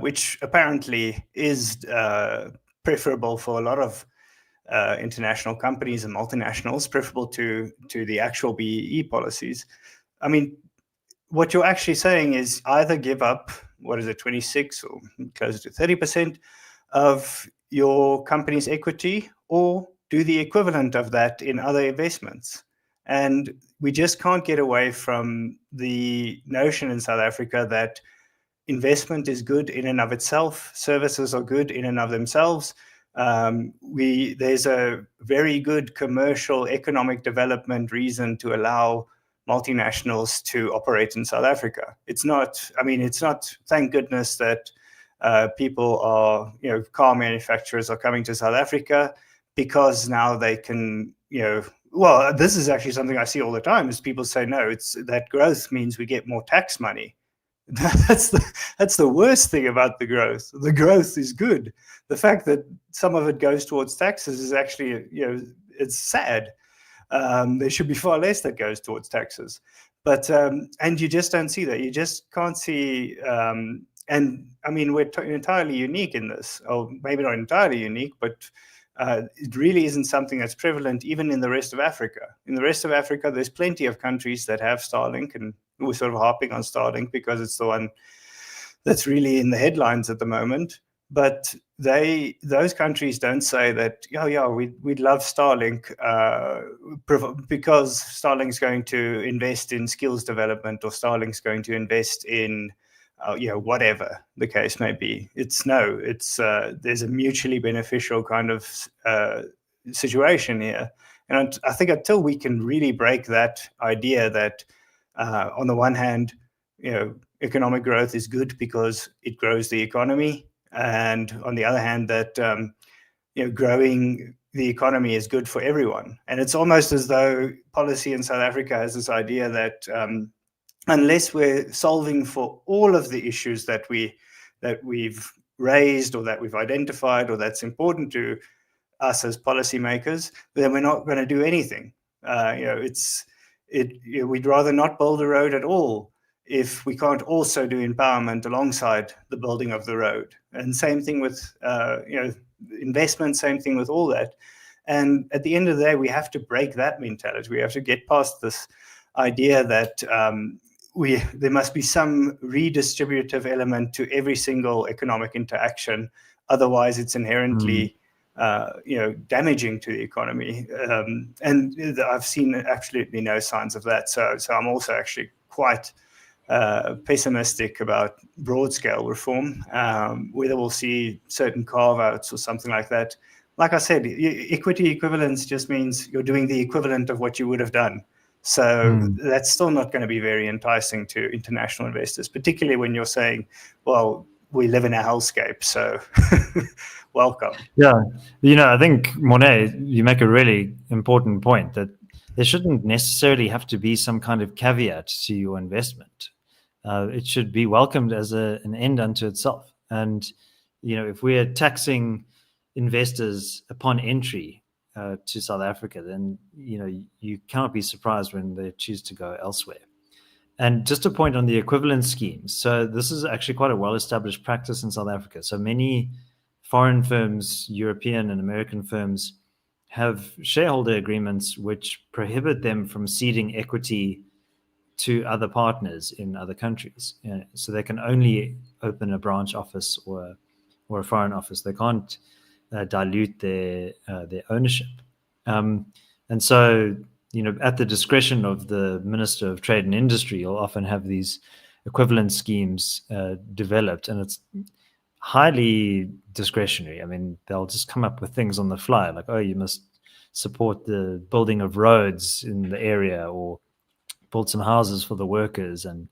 S1: which apparently is preferable for a lot of international companies and multinationals, preferable to the actual BEE policies. I mean, what you're actually saying is either give up, 26 or closer to 30% of your company's equity, or do the equivalent of that in other investments. And we just can't get away from the notion in South Africa that investment is good in and of itself, services are good in and of themselves. There's a very good commercial economic development reason to allow multinationals to operate in South Africa. It's not, thank goodness that people are, car manufacturers are coming to South Africa, because now they can, well, this is actually something I see all the time, is people say, no, it's that growth means we get more tax money. That's the worst thing about the growth. The growth is good. The fact that some of it goes towards taxes is actually, it's sad. There should be far less that goes towards taxes. But, and you just don't see that. You just can't see, and I mean, we're entirely unique in this, or maybe not entirely unique, but it really isn't something that's prevalent even in the rest of Africa. In the rest of Africa, there's plenty of countries that have Starlink, and we're sort of harping on Starlink because it's the one that's really in the headlines at the moment. But those countries don't say that, we'd love Starlink because Starlink's going to invest in skills development, or Starlink's going to invest in whatever the case may be. It's there's a mutually beneficial kind of situation here. And I think until we can really break that idea that on the one hand, economic growth is good because it grows the economy, and on the other hand, that growing the economy is good for everyone. And it's almost as though policy in South Africa has this idea that unless we're solving for all of the issues that we've raised, or that we've identified, or that's important to us as policymakers, then we're not going to do anything. We'd rather not build a road at all if we can't also do empowerment alongside the building of the road. And same thing with investment, same thing with all that. And at the end of the day, we have to break that mentality. We have to get past this idea that there must be some redistributive element to every single economic interaction. Otherwise, it's inherently damaging to the economy. And I've seen absolutely no signs of that. So I'm also actually quite pessimistic about broad-scale reform, whether we'll see certain carve-outs or something like that. Like I said, equity equivalence just means you're doing the equivalent of what you would have done. So that's still not going to be very enticing to international investors, particularly when you're saying, well, we live in a hellscape, so welcome.
S2: Yeah, I think, Morné, you make a really important point that there shouldn't necessarily have to be some kind of caveat to your investment. It should be welcomed as an end unto itself. And, if we are taxing investors upon entry to South Africa, then, you cannot be surprised when they choose to go elsewhere. And just a point on the equivalent schemes. So this is actually quite a well-established practice in South Africa. So many foreign firms, European and American firms, have shareholder agreements which prohibit them from ceding equity to other partners in other countries. So they can only open a branch office or a foreign office. They can't dilute their ownership. And so, at the discretion of the Minister of Trade and Industry, you'll often have these equivalent schemes developed, and it's highly discretionary. I mean, they'll just come up with things on the fly, like, you must support the building of roads in the area, or build some houses for the workers. And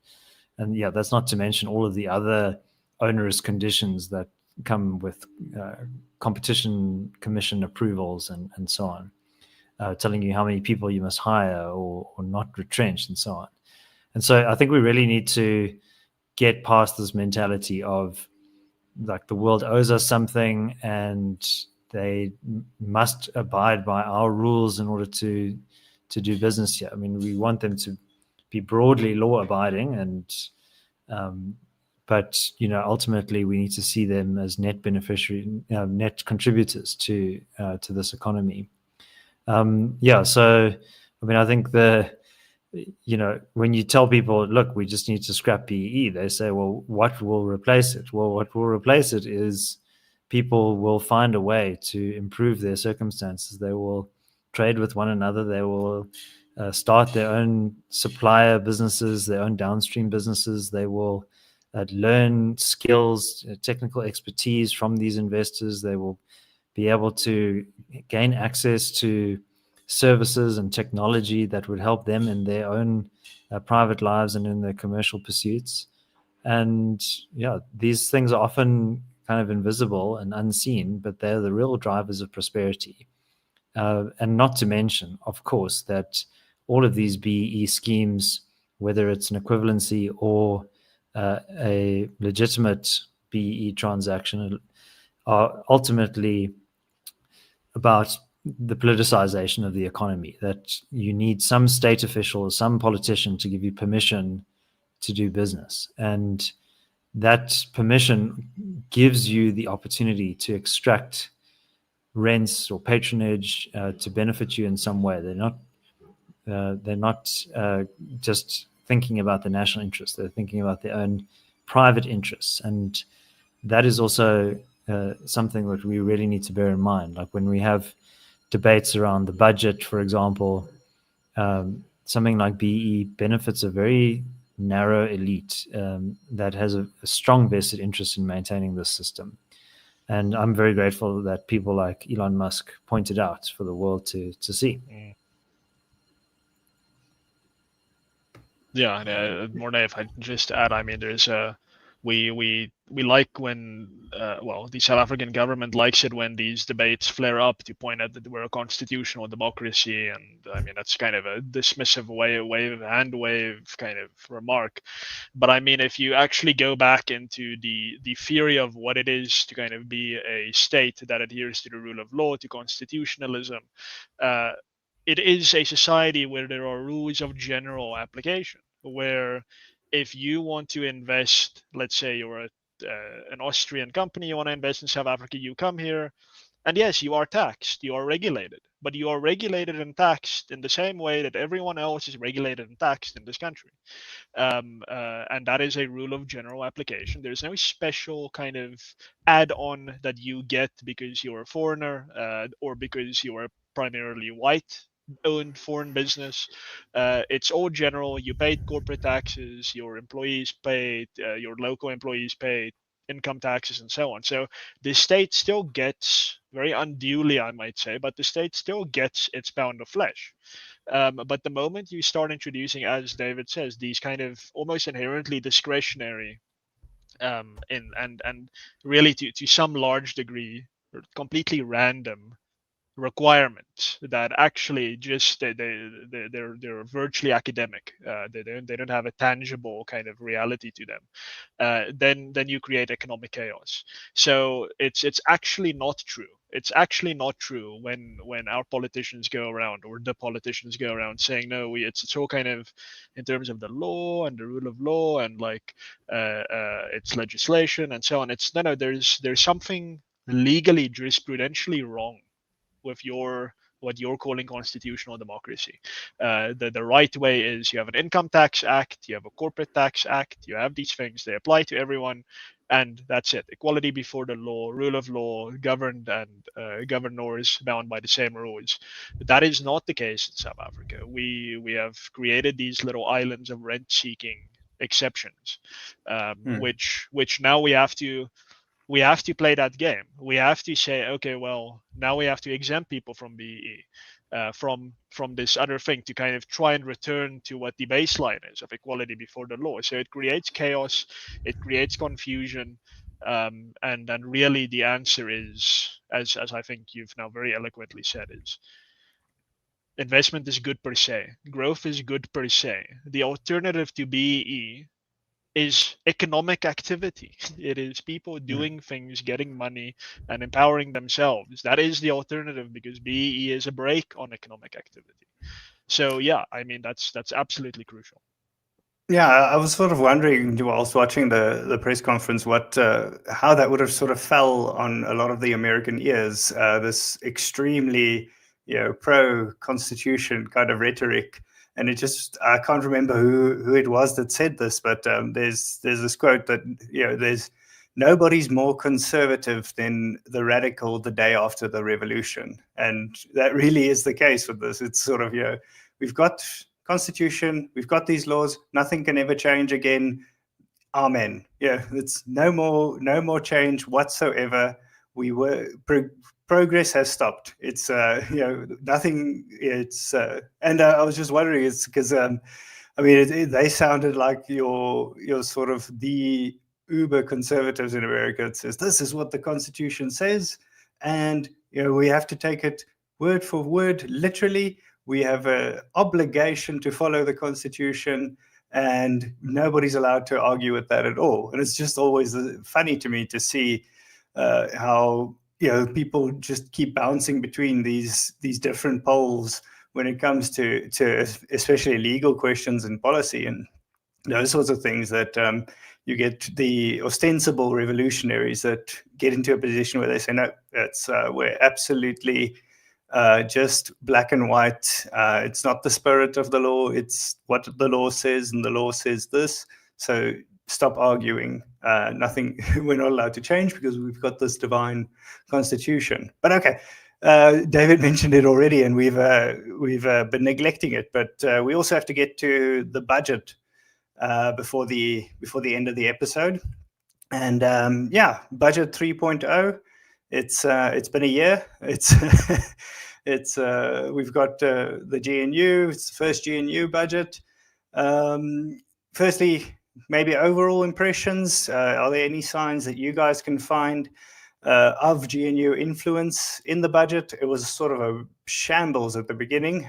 S2: that's not to mention all of the other onerous conditions that come with competition commission approvals and so on. Telling you how many people you must hire or not retrench and so on. And so I think we really need to get past this mentality of, like, the world owes us something and they must abide by our rules in order to do business here. I mean, we want them to be broadly law-abiding, but ultimately we need to see them as net net contributors to this economy. So I mean, I think when you tell people, look, we just need to scrap BEE, they say, well, what will replace it? Well, what will replace it is people will find a way to improve their circumstances. They will trade with one another. They will start their own supplier businesses, their own downstream businesses. They will learn skills, technical expertise from these investors. They will be able to gain access to services and technology that would help them in their own private lives and in their commercial pursuits. And these things are often kind of invisible and unseen, but they're the real drivers of prosperity. And not to mention, of course, that all of these BEE schemes, whether it's an equivalency or a legitimate BEE transaction, are ultimately about the politicization of the economy, that you need some state official or some politician to give you permission to do business. And that permission gives you the opportunity to extract rents or patronage to benefit you in some way. They're not just thinking about the national interest. They're thinking about their own private interests, and that is also something that we really need to bear in mind. Like when we have debates around the budget, for example, something like BE benefits a very narrow elite that has a strong vested interest in maintaining this system. And I'm very grateful that people like Elon Musk pointed out for the world to see.
S3: Yeah, and Morné, if I just add, I mean, there's we like when the South African government likes it when these debates flare up to point out that we're a constitutional democracy, and I mean that's kind of a dismissive hand wave kind of remark. But I mean, if you actually go back into the theory of what it is to kind of be a state that adheres to the rule of law, to constitutionalism, it is a society where there are rules of general application, where if you want to invest, let's say you're an Austrian company, you want to invest in South Africa, you come here, and yes, you are taxed, you are regulated, but you are regulated and taxed in the same way that everyone else is regulated and taxed in this country. And that is a rule of general application. There's no special kind of add-on that you get because you're a foreigner or because you are primarily white owned foreign business. It's all general. You paid corporate taxes, your employees paid, your local employees paid income taxes and so on. So the state still gets, very unduly I might say, but the state still gets its pound of flesh. But the moment you start introducing, as David says, these kind of almost inherently discretionary and really to some large degree completely random requirements that actually just they're virtually academic. They don't have a tangible kind of reality to them. Then you create economic chaos. So it's actually not true. It's actually not true when our politicians go around, or the politicians go around saying no, it's all kind of in terms of the law and the rule of law and like it's legislation and so on. It's no. There's something legally jurisprudentially wrong with what you're calling constitutional democracy. The right way is you have an income tax act, you have a corporate tax act, you have these things, they apply to everyone, and that's it. Equality before the law, rule of law, governed and governors bound by the same rules. That is not the case in South Africa. We have created these little islands of rent-seeking exceptions, which now we have to play that game. We have to say, okay, well, now we have to exempt people from BEE, from this other thing, to kind of try and return to what the baseline is of equality before the law. So it creates chaos, it creates confusion, and then really the answer is, as I think you've now very eloquently said, is investment is good per se, growth is good per se. The alternative to BEE is economic activity. It is people doing things, getting money, and empowering themselves. That is the alternative, because BEE is a brake on economic activity. So yeah, I mean that's absolutely crucial.
S1: Yeah, I was sort of wondering while I was watching the press conference how that would have sort of fell on a lot of the American ears. This extremely pro-constitution kind of rhetoric. And I can't remember who it was that said this, but there's this quote that, there's nobody's more conservative than the radical the day after the revolution. And that really is the case with this. It's sort of, we've got constitution, we've got these laws, nothing can ever change again. Amen. Yeah, it's no more change whatsoever. Progress has stopped. It's nothing. It's and I was just wondering. It's because they sounded like you're sort of the uber conservatives in America. It says this is what the Constitution says, and we have to take it word for word, literally. We have an obligation to follow the Constitution, and nobody's allowed to argue with that at all. And it's just always funny to me to see how people just keep bouncing between these different poles when it comes to especially legal questions and policy and those sorts of things that you get the ostensible revolutionaries that get into a position where they say, no, we're absolutely just black and white. It's not the spirit of the law. It's what the law says, and the law says this. So stop arguing. Nothing. We're not allowed to change because we've got this divine constitution. But okay, David mentioned it already, and we've been neglecting it. But we also have to get to the budget before the end of the episode. And budget 3.0. It's been a year. We've got the GNU. It's the first GNU budget. Firstly, maybe overall impressions. Are there any signs that you guys can find of GNU influence in the budget? It was sort of a shambles at the beginning.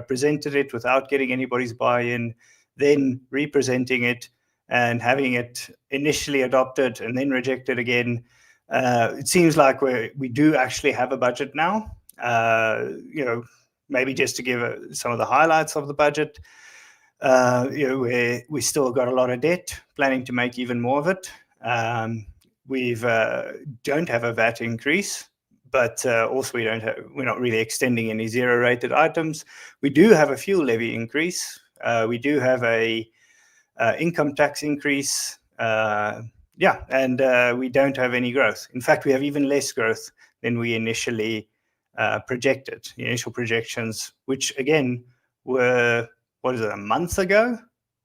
S1: Presented it without getting anybody's buy-in, then representing it and having it initially adopted and then rejected again. It seems like we do actually have a budget now. Maybe just to give some of the highlights of the budget. We still got a lot of debt, planning to make even more of it. We don't have a VAT increase, but also we're not really extending any zero-rated items. We do have a fuel levy increase. We do have a income tax increase. And we don't have any growth. In fact, we have even less growth than we initially projected. The initial projections, which again were, a month ago,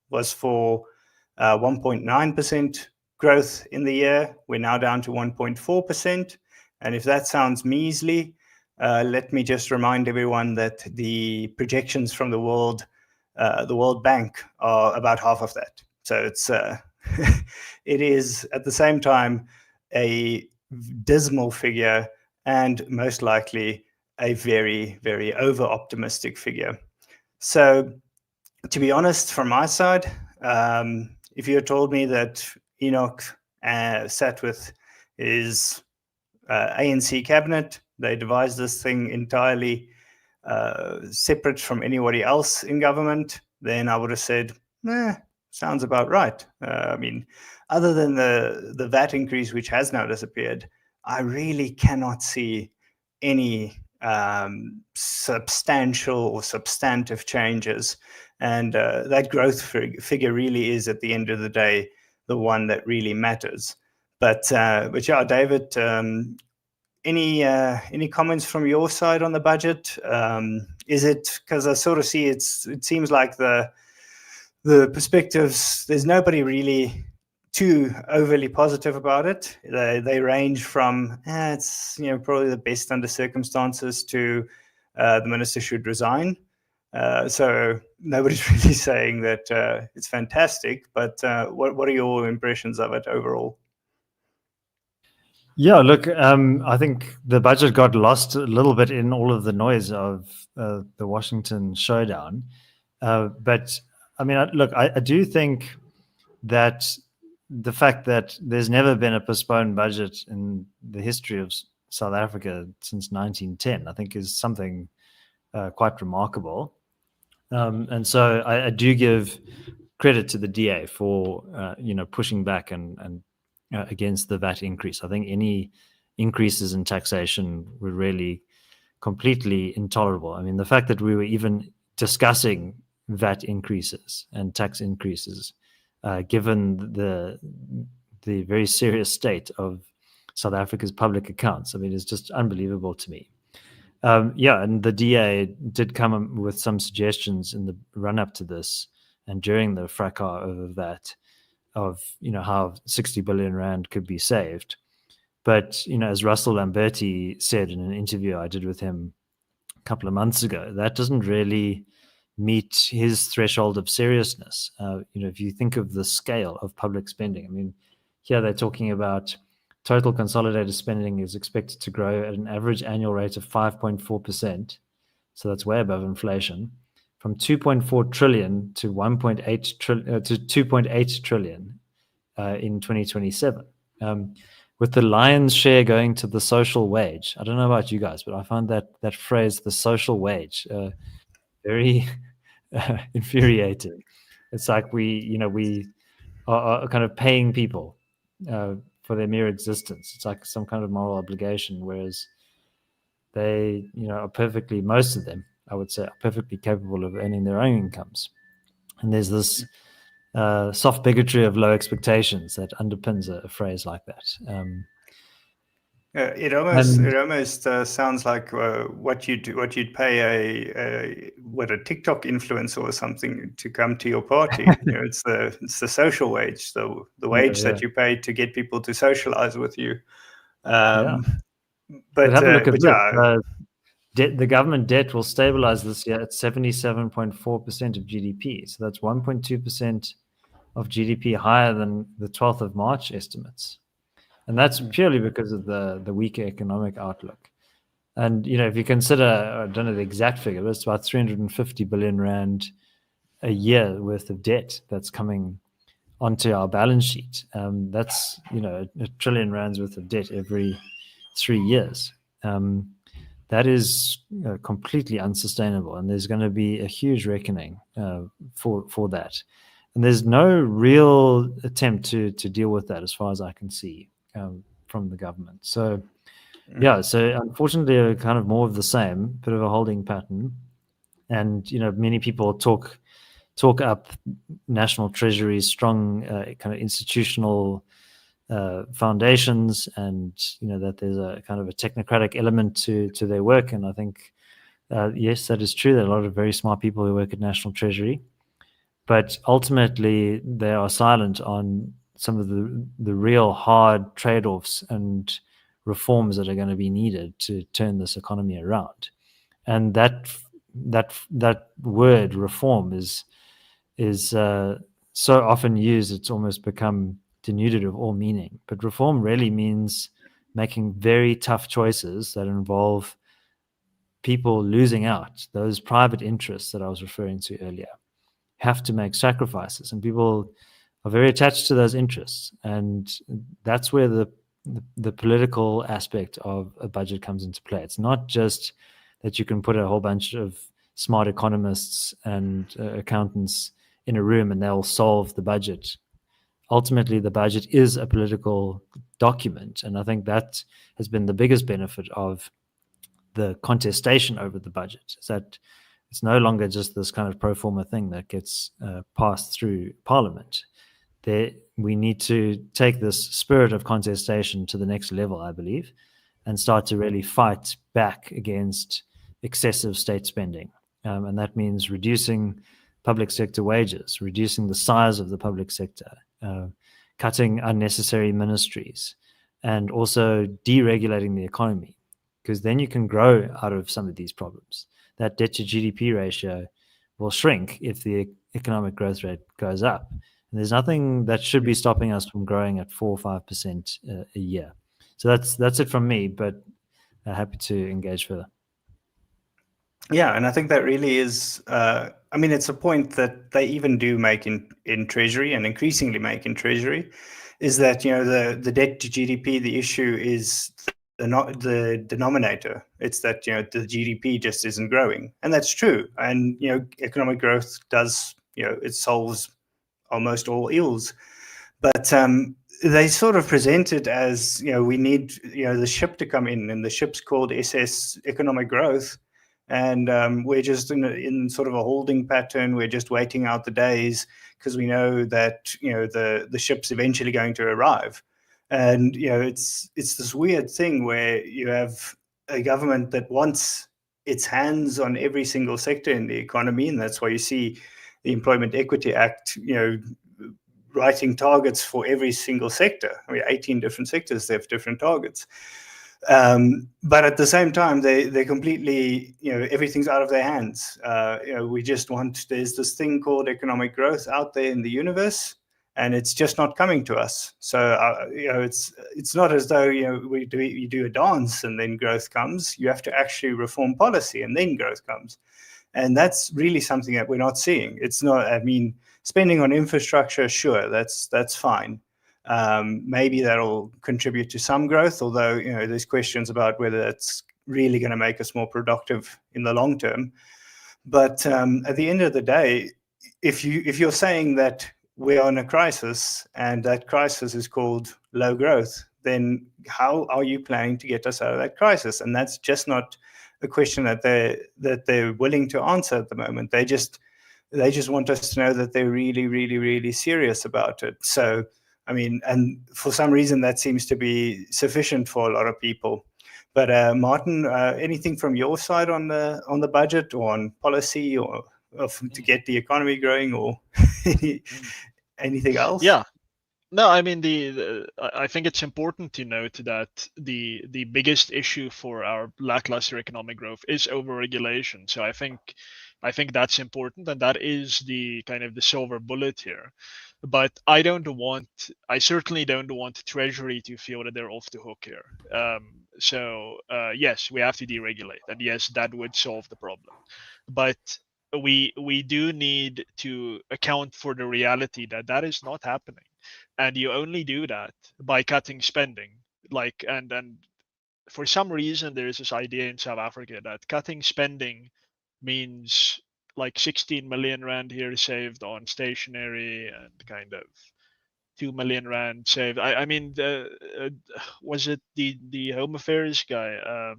S1: was for 1.9% growth in the year. We're now down to 1.4%. And if that sounds measly, let me just remind everyone that the projections from the World Bank are about half of that. So it's it is at the same time a dismal figure and most likely a very, very over-optimistic figure. So to be honest, from my side, if you had told me that Enoch sat with his ANC cabinet, they devised this thing entirely separate from anybody else in government, then I would have said, sounds about right. Other than the VAT increase, which has now disappeared, I really cannot see any substantial or substantive changes. And that growth figure really is, at the end of the day, the one that really matters. But yeah, David, any comments from your side on the budget? Is it, because I sort of see it seems like the perspectives, there's nobody really too overly positive about it. They range from it's probably the best under circumstances to the minister should resign. So nobody's really saying that it's fantastic. But what are your impressions of it overall?
S2: Yeah, look, I think the budget got lost a little bit in all of the noise of the Washington showdown. But I mean, I do think that the fact that there's never been a postponed budget in the history of South Africa since 1910, I think is something quite remarkable. And so I do give credit to the DA for, pushing back and against the VAT increase. I think any increases in taxation were really completely intolerable. I mean, the fact that we were even discussing VAT increases and tax increases, given the very serious state of South Africa's public accounts, I mean, it's just unbelievable to me. And the DA did come up with some suggestions in the run-up to this and during the fracas over that, of how 60 billion rand could be saved. But as Russell Lamberti said in an interview I did with him a couple of months ago, that doesn't really meet his threshold of seriousness. If you think of the scale of public spending, I mean, here they're talking about total consolidated spending is expected to grow at an average annual rate of 5.4%. So that's way above inflation, from 2.4 trillion to 1.8 trillion to 2.8 trillion in 2027. With the lion's share going to the social wage. I don't know about you guys, but I find that phrase, the social wage, very infuriating. It's like we are kind of paying people for their mere existence. It's like some kind of moral obligation, whereas they, are perfectly, most of them, I would say, are perfectly capable of earning their own incomes. And there's this soft bigotry of low expectations that underpins a phrase like that.
S1: It almost sounds like what you'd pay a TikTok influencer or something to come to your party. It's the social wage, the wage that you pay to get people to socialize with you.
S2: But have a look at this. The government debt will stabilize this year at 77.4% of GDP. So that's 1.2% of GDP higher than the 12th of March estimates. And that's purely because of the weaker economic outlook. And, if you consider, I don't know the exact figure, but it's about 350 billion rand a year worth of debt that's coming onto our balance sheet. That's, a trillion rands worth of debt every 3 years. That is completely unsustainable, and there's going to be a huge reckoning for that. And there's no real attempt to deal with that, as far as I can see, from the government. So, so unfortunately, kind of more of the same, bit of a holding pattern. And many people talk up National Treasury's strong kind of institutional foundations, and that there's a kind of a technocratic element to their work. And I think yes, that is true. There are a lot of very smart people who work at National Treasury, but ultimately they are silent on some of the real hard trade-offs and reforms that are going to be needed to turn this economy around. And that word reform is so often used, it's almost become denuded of all meaning. But reform really means making very tough choices that involve people losing out. Those private interests that I was referring to earlier have to make sacrifices, and people are very attached to those interests. And that's where the political aspect of a budget comes into play. It's not just that you can put a whole bunch of smart economists and accountants in a room and they'll solve the budget. Ultimately, the budget is a political document. And I think that has been the biggest benefit of the contestation over the budget, is that it's no longer just this kind of pro forma thing that gets passed through Parliament. We need to take this spirit of contestation to the next level, I believe, and start to really fight back against excessive state spending. And that means reducing public sector wages, reducing the size of the public sector, cutting unnecessary ministries, and also deregulating the economy, because then you can grow out of some of these problems. That debt to GDP ratio will shrink if the economic growth rate goes up. And there's nothing that should be stopping us from growing at 4 or 5% a year. So that's it from me, but happy to engage further.
S1: Yeah, and I think that really is, it's a point that they even do make in Treasury, and increasingly make in Treasury, is that, the debt to GDP, the issue is the denominator. It's that, the GDP just isn't growing. And that's true. And, economic growth does, it solves almost all ills. But they sort of present it as, we need, the ship to come in, and the ship's called SS Economic Growth. And we're just in sort of a holding pattern. We're just waiting out the days because we know that, the ship's eventually going to arrive. And, it's this weird thing where you have a government that wants its hands on every single sector in the economy. And that's why you see the Employment Equity Act, writing targets for every single sector. 18 different sectors, they have different targets. But at the same time, they completely, everything's out of their hands. We just there's this thing called economic growth out there in the universe, and it's just not coming to us. So, it's not as though, you do a dance and then growth comes. You have to actually reform policy and then growth comes. And that's really something that we're not seeing. It's not, spending on infrastructure, sure, that's fine. Maybe that'll contribute to some growth, although there's questions about whether that's really going to make us more productive in the long term. But at the end of the day, if you're saying that we are in a crisis, and that crisis is called low growth, then how are you planning to get us out of that crisis? And that's just not a question that they're willing to answer at the moment. They just want us to know that they're really, really, really serious about it. So, I mean, and for some reason that seems to be sufficient for a lot of people. But Martin, anything from your side on the budget or on policy or to get the economy growing, or anything else?
S3: Yeah. No, I mean I think it's important to note that the biggest issue for our lackluster economic growth is overregulation. So I think that's important, and that is the kind of the silver bullet here. But I certainly don't want Treasury to feel that they're off the hook here. Yes, we have to deregulate, and yes, that would solve the problem. But we do need to account for the reality that that is not happening, and you only do that by cutting spending. And for some reason there is this idea in South Africa that cutting spending means like 16 million rand here saved on stationery and kind of 2 million rand saved. I mean, was it the Home Affairs guy,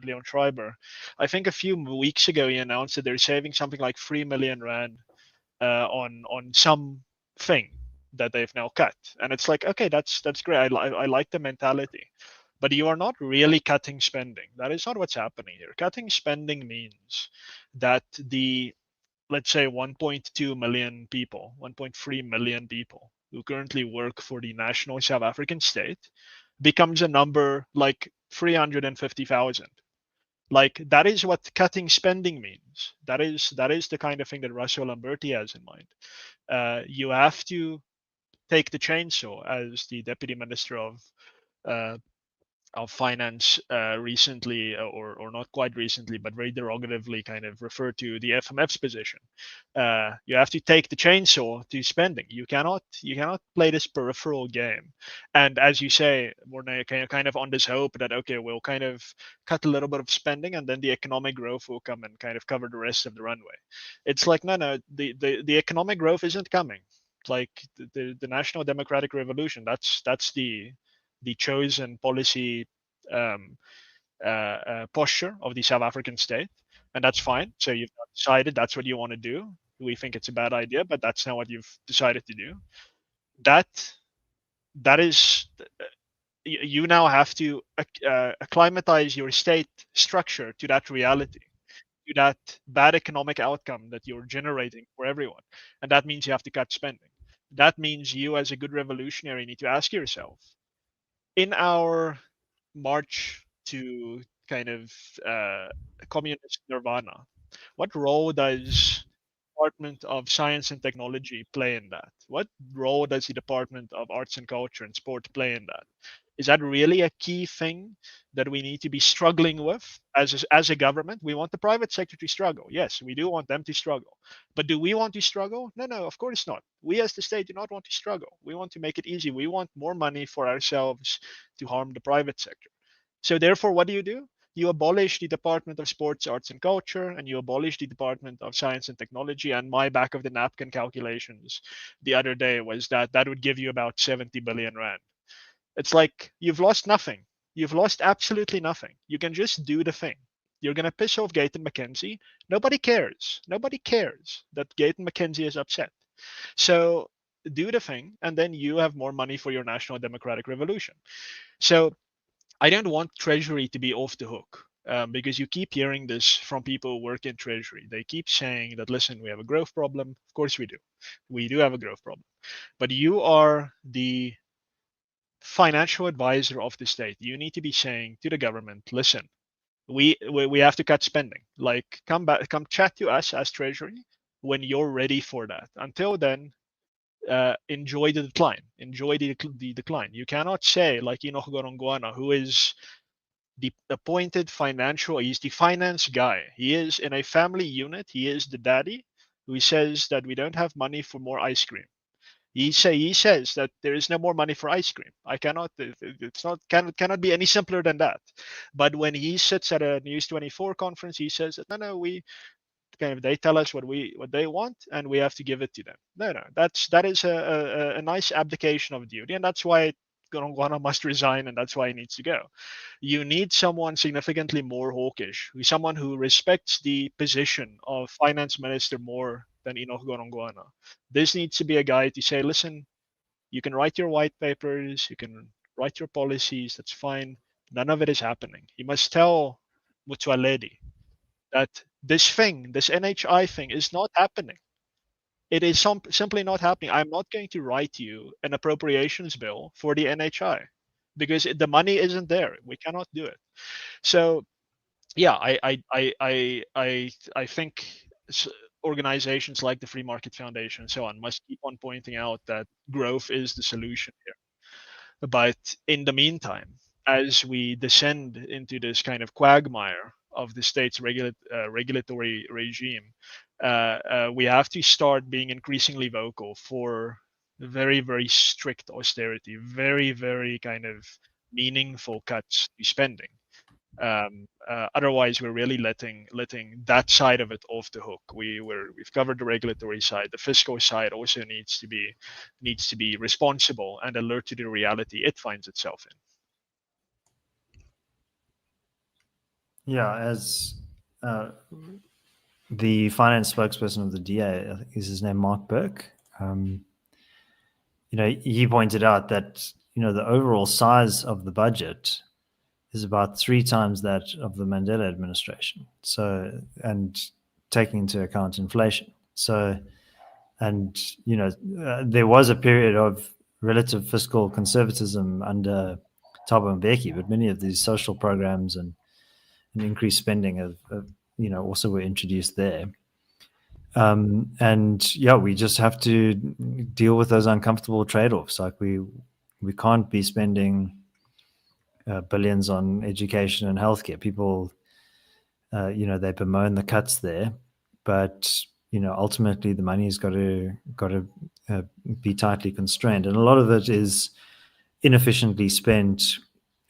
S3: Leon Schreiber? I think a few weeks ago he announced that they're saving something like 3 million rand on some thing that they've now cut, and it's like, okay, that's great. I like the mentality, but you are not really cutting spending. That is not what's happening here. Cutting spending means that let's say 1.2 million people, 1.3 million people who currently work for the national South African state becomes a number like 350,000. Like, that is what cutting spending means. That is the kind of thing that Russell Lamberti has in mind. You have to take the chainsaw, as the deputy minister of finance recently, or not quite recently, but very derogatively kind of referred to the FMF's position. You have to take the chainsaw to spending. You cannot play this peripheral game. And as you say, Morné, kind of on this hope that, okay, we'll kind of cut a little bit of spending and then the economic growth will come and kind of cover the rest of the runway. It's like, no, the economic growth isn't coming. Like the National Democratic Revolution, that's the chosen policy posture of the South African state, and that's fine. So you've decided that's what you want to do. We think it's a bad idea, but that's not what you've decided to do. That is, you now have to acclimatize your state structure to that reality, to that bad economic outcome that you're generating for everyone, and that means you have to cut spending. That means you, as a good revolutionary, need to ask yourself, in our march to kind of communist nirvana, what role does Department of Science and Technology play in that? What role does the Department of Arts and Culture and Sport play in that? Is that really a key thing that we need to be struggling with as a government? We want the private sector to struggle. Yes, we do want them to struggle. But do we want to struggle? No, of course not. We as the state do not want to struggle. We want to make it easy. We want more money for ourselves to harm the private sector. So therefore, what do? You abolish the Department of Sports, Arts and Culture, and you abolish the Department of Science and Technology. And my back of the napkin calculations the other day was that would give you about 70 billion rand. It's like, you've lost nothing. You've lost absolutely nothing. You can just do the thing. You're going to piss off Gayton McKenzie. Nobody cares. Nobody cares that Gayton McKenzie is upset. So do the thing, and then you have more money for your National Democratic Revolution. So I don't want Treasury to be off the hook, because you keep hearing this from people who work in Treasury. They keep saying that, listen, we have a growth problem. Of course we do. We do have a growth problem. But you are the financial advisor of the state. You need to be saying to the government, listen, we have to cut spending. Like, come chat to us as Treasury when you're ready for that. Until then, enjoy the decline. Enjoy the decline. You cannot say, like Enoch Godongwana, who is the appointed he's the finance guy. He is in a family unit. He is the daddy who says that we don't have money for more ice cream. He says that there is no more money for ice cream. Cannot be any simpler than that. But when he sits at a News 24 conference, he says that no, kind of they tell us what they want, and we have to give it to them. No, that is a nice abdication of duty, and that's why Godongwana must resign, and that's why he needs to go. You need someone significantly more hawkish, someone who respects the position of finance minister more than Enoch Godongwana. This needs to be a guy to say, listen, you can write your white papers, you can write your policies, that's fine. None of it is happening. You must tell Motsoaledi that this NHI thing is not happening. It is simply not happening. I'm not going to write you an appropriations bill for the NHI because the money isn't there. We cannot do it. So, yeah, I think organizations like the Free Market Foundation and so on must keep on pointing out that growth is the solution here. But in the meantime, as we descend into this kind of quagmire of the state's regulatory regime, we have to start being increasingly vocal for very, very strict austerity, very, very kind of meaningful cuts to spending. Otherwise, we're really letting that side of it off the hook. We've covered the regulatory side. The fiscal side also needs to be responsible and alert to the reality it finds itself in.
S2: Yeah, as the finance spokesperson of the DA, I think is his name, Mark Burke. He pointed out that the overall size of the budget is about 3 times that of the Mandela administration. So, and taking into account inflation. So, and there was a period of relative fiscal conservatism under Thabo Mbeki, but many of these social programs and increased spending have also were introduced there. And yeah, we just have to deal with those uncomfortable trade-offs. Like we can't be spending billions on education and healthcare. People, they bemoan the cuts there, but ultimately the money's got to be tightly constrained, and a lot of it is inefficiently spent,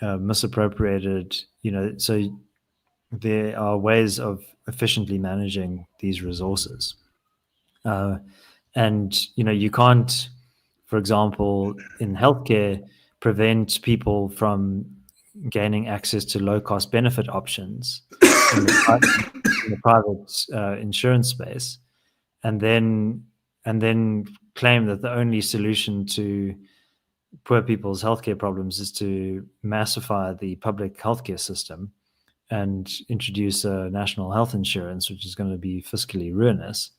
S2: misappropriated. So there are ways of efficiently managing these resources, and you can't, for example, in healthcare, prevent people from gaining access to low-cost benefit options in the private insurance space, and then claim that the only solution to poor people's healthcare problems is to massify the public healthcare system and introduce a national health insurance, which is going to be fiscally ruinous.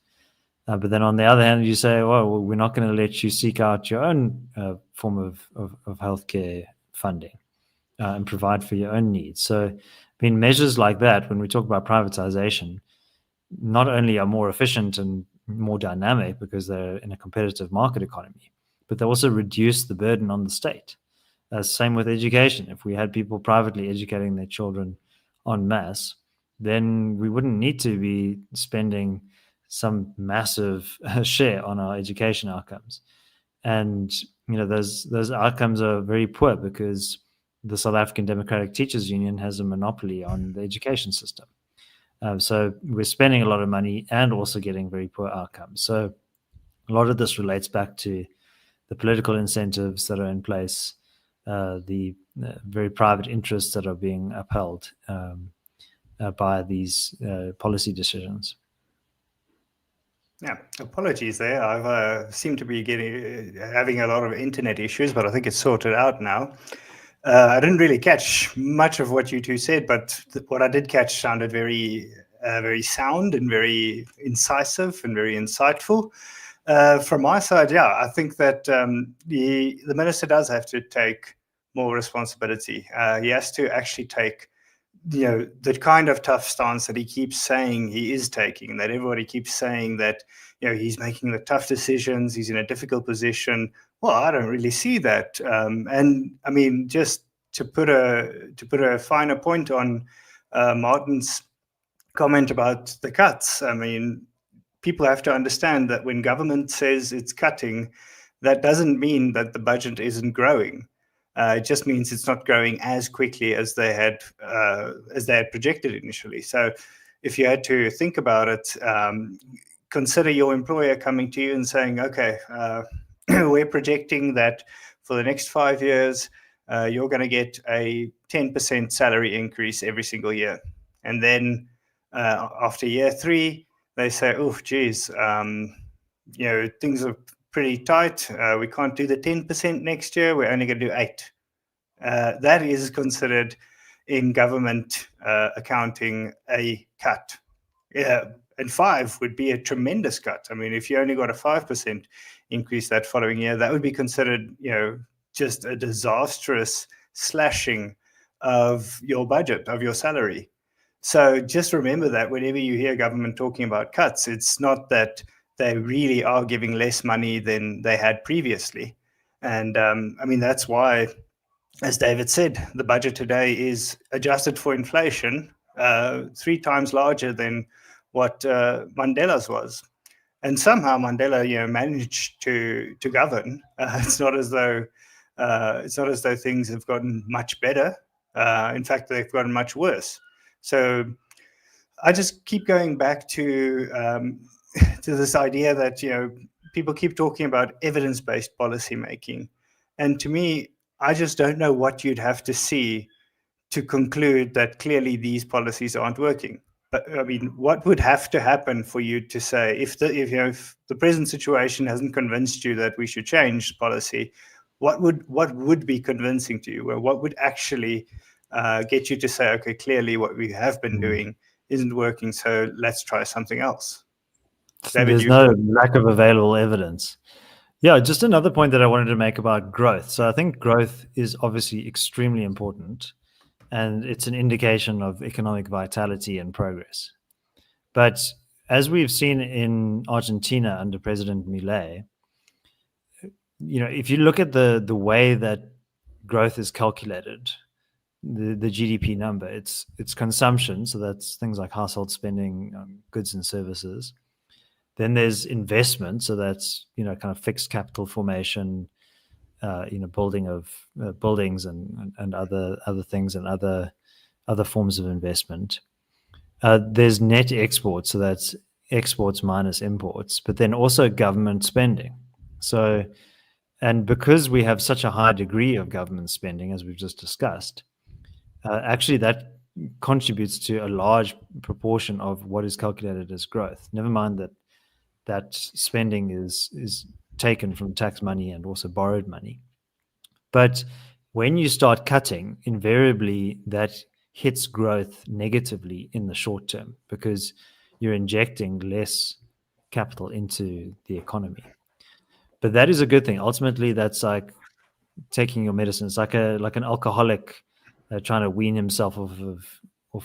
S2: But then on the other hand, you say, well, we're not going to let you seek out your own form of healthcare funding and provide for your own needs. So, measures like that, when we talk about privatization, not only are more efficient and more dynamic because they're in a competitive market economy, but they also reduce the burden on the state. Same with education. If we had people privately educating their children en masse, then we wouldn't need to be spending some massive share on our education outcomes. And those outcomes are very poor because the South African Democratic Teachers Union has a monopoly on the education system. So we're spending a lot of money and also getting very poor outcomes. So a lot of this relates back to the political incentives that are in place, the very private interests that are being upheld by these policy decisions.
S1: Yeah, apologies there. I've seem to be having a lot of internet issues, but I think it's sorted out now. I didn't really catch much of what you two said, but what I did catch sounded very, very sound and very incisive and very insightful. From my side, yeah, I think that the minister does have to take more responsibility. He has to actually take the kind of tough stance that he keeps saying he is taking, that everybody keeps saying that he's making the tough decisions, he's in a difficult position. Well, I don't really see that. And I mean, just to put a finer point on Martin's comment about the cuts, I mean, people have to understand that when government says it's cutting, that doesn't mean that the budget isn't growing. It just means it's not growing as quickly as they had projected initially. So if you had to think about it, consider your employer coming to you and saying, okay, we're projecting that for the next 5 years, you're going to get a 10% salary increase every single year. And then after year 3, they say, oh, geez, things are pretty tight. We can't do the 10% next year. We're only going to do 8. That is considered in government accounting a cut. Yeah, and 5 would be a tremendous cut. I mean, if you only got a 5% increase that following year, that would be considered, just a disastrous slashing of your budget, of your salary. So just remember that whenever you hear government talking about cuts, it's not that they really are giving less money than they had previously. And that's why, as David said, the budget today is adjusted for inflation 3 times larger than what Mandela's was. And somehow Mandela, managed to govern. It's not as though things have gotten much better. In fact, they've gotten much worse. So I just keep going back to this idea that people keep talking about evidence-based policy making, and to me, I just don't know what you'd have to see to conclude that clearly these policies aren't working. But I mean, what would have to happen for you to say, if the present situation hasn't convinced you that we should change policy, what would be convincing to you? Well, what would actually get you to say, okay, clearly what we have been doing isn't working, so let's try something else?
S2: David, there's no lack of available evidence. Yeah, just another point that I wanted to make about growth. So I think growth is obviously extremely important, and it's an indication of economic vitality and progress. But as we've seen in Argentina under President Milei, if you look at the way that growth is calculated, the GDP number, it's consumption, so that's things like household spending on goods and services. Then there's investment, so that's kind of fixed capital formation, building of buildings and other things and other forms of investment. There's net exports, so that's exports minus imports, but then also government spending. So, and because we have such a high degree of government spending, as we've just discussed, actually that contributes to a large proportion of what is calculated as growth. Never mind that spending is taken from tax money and also borrowed money. But when you start cutting, invariably that hits growth negatively in the short term because you're injecting less capital into the economy. But that is a good thing. Ultimately, that's like taking your medicine. It's like an alcoholic trying to wean himself off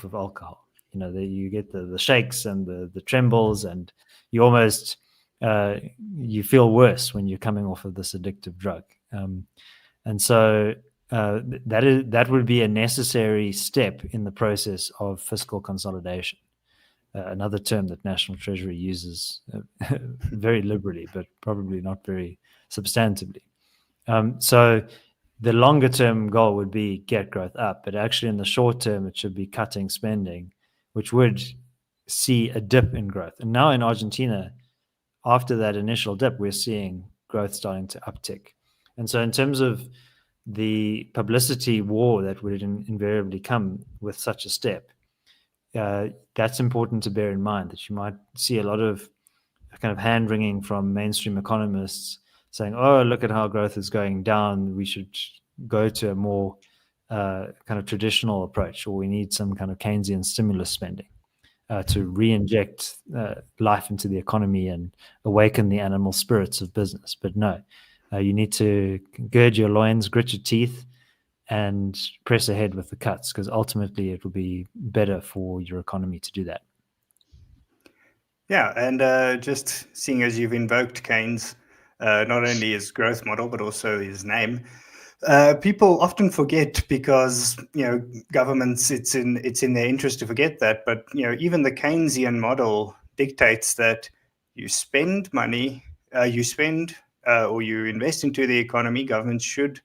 S2: of alcohol. You get the shakes and the trembles, and you almost you feel worse when you're coming off of this addictive drug. And so that would be a necessary step in the process of fiscal consolidation. Another term that National Treasury uses very liberally, but probably not very substantively. So the longer term goal would be get growth up, but actually in the short term, it should be cutting spending, which would see a dip in growth. And now in Argentina, after that initial dip, we're seeing growth starting to uptick. And so in terms of the publicity war that would invariably come with such a step, that's important to bear in mind, that you might see a lot of kind of hand-wringing from mainstream economists saying, oh, look at how growth is going down. We should go to a more kind of traditional approach, or we need some kind of Keynesian stimulus spending to re-inject life into the economy and awaken the animal spirits of business. But no, you need to gird your loins, grit your teeth, and press ahead with the cuts, because ultimately it will be better for your economy to do that.
S1: Yeah, and just seeing as you've invoked Keynes, not only his growth model, but also his name, people often forget, because governments, it's in their interest to forget that. But even the Keynesian model dictates that you spend money, or you invest into the economy. Governments should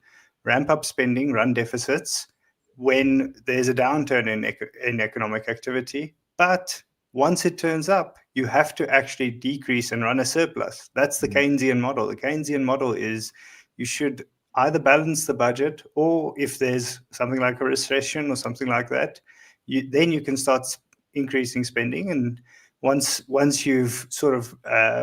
S1: ramp up spending, run deficits when there's a downturn in economic activity. But once it turns up, you have to actually decrease and run a surplus. That's the Keynesian model. The Keynesian model is you should either balance the budget, or if there's something like a recession or something like that, then you can start increasing spending. And once you've sort of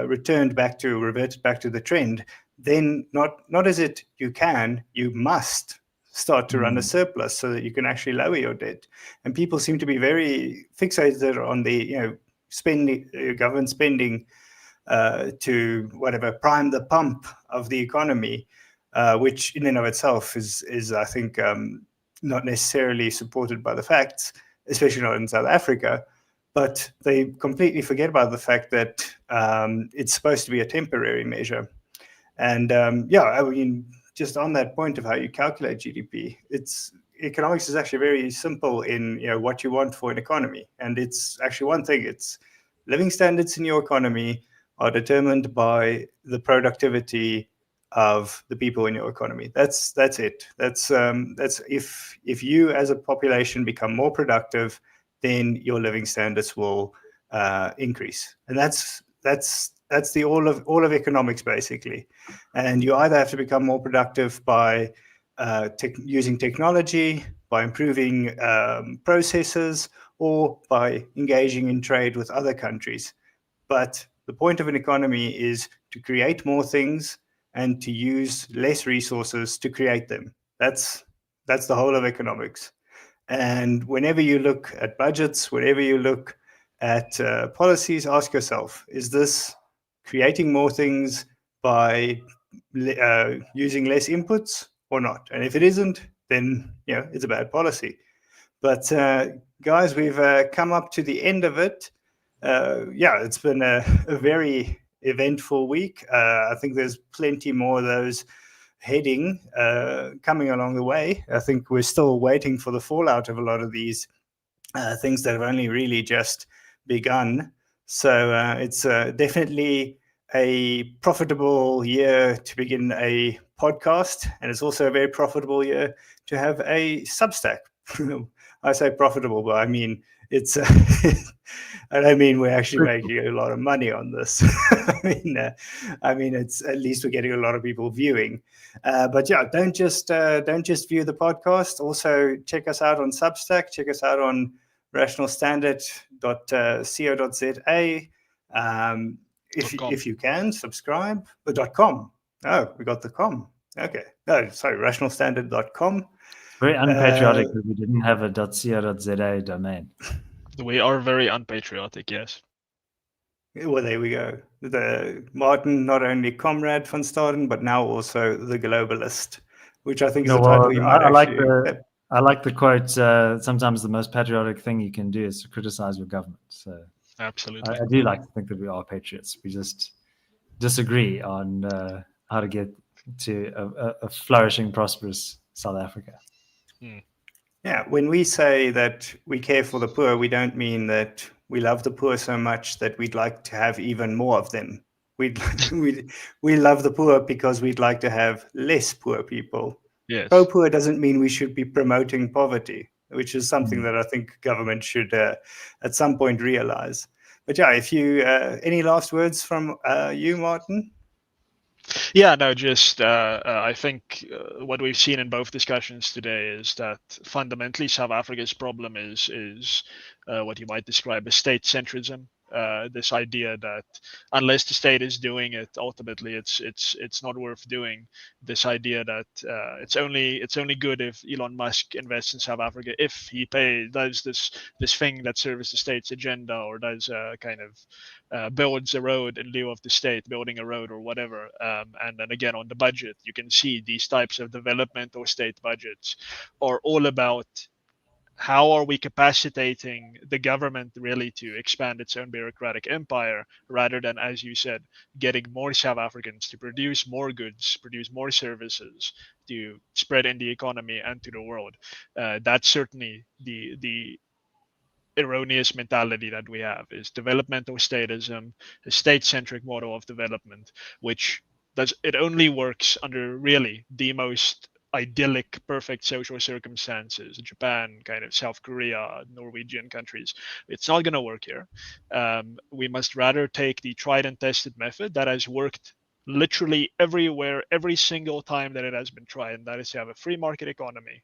S1: reverted back to the trend, then not as it you must start to run a surplus so that you can actually lower your debt. And people seem to be very fixated on the spending, government spending to whatever prime the pump of the economy, which in and of itself is I think not necessarily supported by the facts, especially not in South Africa. But they completely forget about the fact that it's supposed to be a temporary measure. And I mean, just on that point of how you calculate GDP, economics is actually very simple in what you want for an economy. And it's actually one thing. It's living standards in your economy are determined by the productivity of the people in your economy. That's it. That's if you as a population become more productive, then your living standards will increase. And that's the all of economics basically. And you either have to become more productive by using technology, by improving processes, or by engaging in trade with other countries. But the point of an economy is to create more things and to use less resources to create them. That's the whole of economics. And whenever you look at budgets, whenever you look at policies, ask yourself, is this creating more things by using less inputs or not? And if it isn't, then it's a bad policy. But guys, we've come up to the end of it. It's been a very eventful week. I think there's plenty more of those heading coming along the way. I think we're still waiting for the fallout of a lot of these things that have only really just begun. So it's definitely a profitable year to begin a podcast, and it's also a very profitable year to have a Substack. I say profitable, but I mean it's. I don't mean we're actually making a lot of money on this. I mean it's at least we're getting a lot of people viewing. But don't just view the podcast. Also check us out on Substack. Check us out on rationalstandard.co.za. If you can subscribe. .com. Oh, we got the com. Okay. No, sorry, rationalstandard.com.
S2: Very unpatriotic that we didn't have a .co.za domain.
S3: We are very unpatriotic, yes.
S1: Well, there we go. The Martin, not only comrade van Staden, but now also the globalist, which I think is a title you might
S2: I like the quote, sometimes the most patriotic thing you can do is to criticize your government. So
S3: absolutely.
S2: I do like to think that we are patriots. We just disagree on how to get to a flourishing, prosperous South Africa.
S1: Yeah, when we say that we care for the poor, we don't mean that we love the poor so much that we'd like to have even more of them. We love the poor because we'd like to have less poor people.
S3: Yes.
S1: Pro-poor doesn't mean we should be promoting poverty, which is something that I think government should at some point realize. But if you any last words from you, Martin?
S3: Yeah, no, just I think what we've seen in both discussions today is that fundamentally South Africa's problem is what you might describe as state centrism. This idea that unless the state is doing it, ultimately it's not worth doing. This idea that it's only good if Elon Musk invests in South Africa if he does this thing that serves the state's agenda, or does builds a road in lieu of the state building a road or whatever. And then again on the budget, you can see these types of development or state budgets are all about how are we capacitating the government really to expand its own bureaucratic empire, rather than, as you said, getting more South Africans to produce more goods, produce more services, to spread in the economy and to the world. That's certainly the erroneous mentality that we have, is developmental statism, a state-centric model of development, which it only works under really the most idyllic, perfect social circumstances, Japan, kind of South Korea, Norwegian countries. It's not going to work here. We must rather take the tried and tested method that has worked literally everywhere, every single time that it has been tried, and that is to have a free market economy,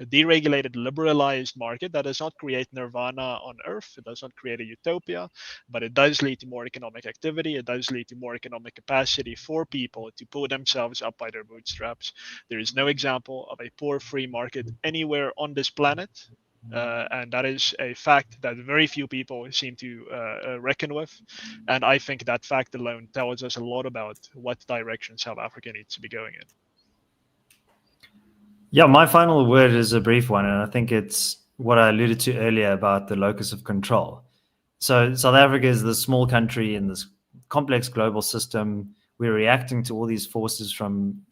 S3: a deregulated, liberalized market that does not create nirvana on earth. It does not create a utopia, but it does lead to more economic activity. It does lead to more economic capacity for people to pull themselves up by their bootstraps. There is no example of a poor free market anywhere on this planet. And that is a fact that very few people seem to reckon with. And I think that fact alone tells us a lot about what direction South Africa needs to be going in.
S2: Yeah, my final word is a brief one, and I think it's what I alluded to earlier about the locus of control. So South Africa is this small country in this complex global system. We're reacting to all these forces from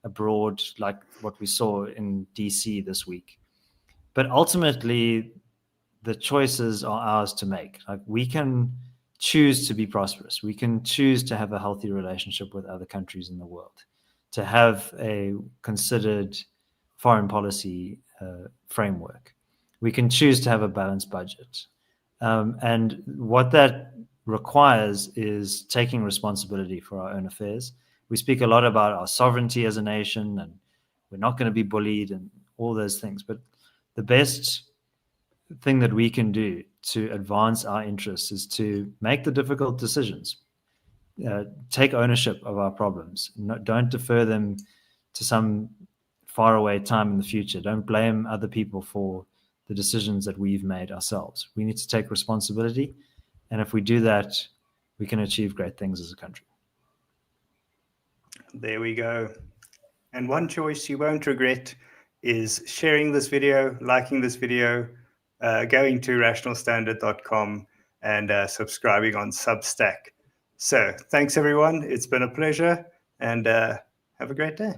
S2: abroad, like what we saw in DC this week. But ultimately, the choices are ours to make. Like, we can choose to be prosperous. We can choose to have a healthy relationship with other countries in the world, to have a considered foreign policy framework. We can choose to have a balanced budget. And what that requires is taking responsibility for our own affairs. We speak a lot about our sovereignty as a nation, and we're not going to be bullied and all those things. But the best thing that we can do to advance our interests is to make the difficult decisions, take ownership of our problems. Don't defer them to some faraway time in the future. Don't blame other people for the decisions that we've made ourselves. We need to take responsibility. And if we do that, we can achieve great things as a country.
S1: There we go. And one choice you won't regret is sharing this video, liking this video, going to rationalstandard.com and subscribing on Substack. So thanks, everyone. It's been a pleasure, and have a great day.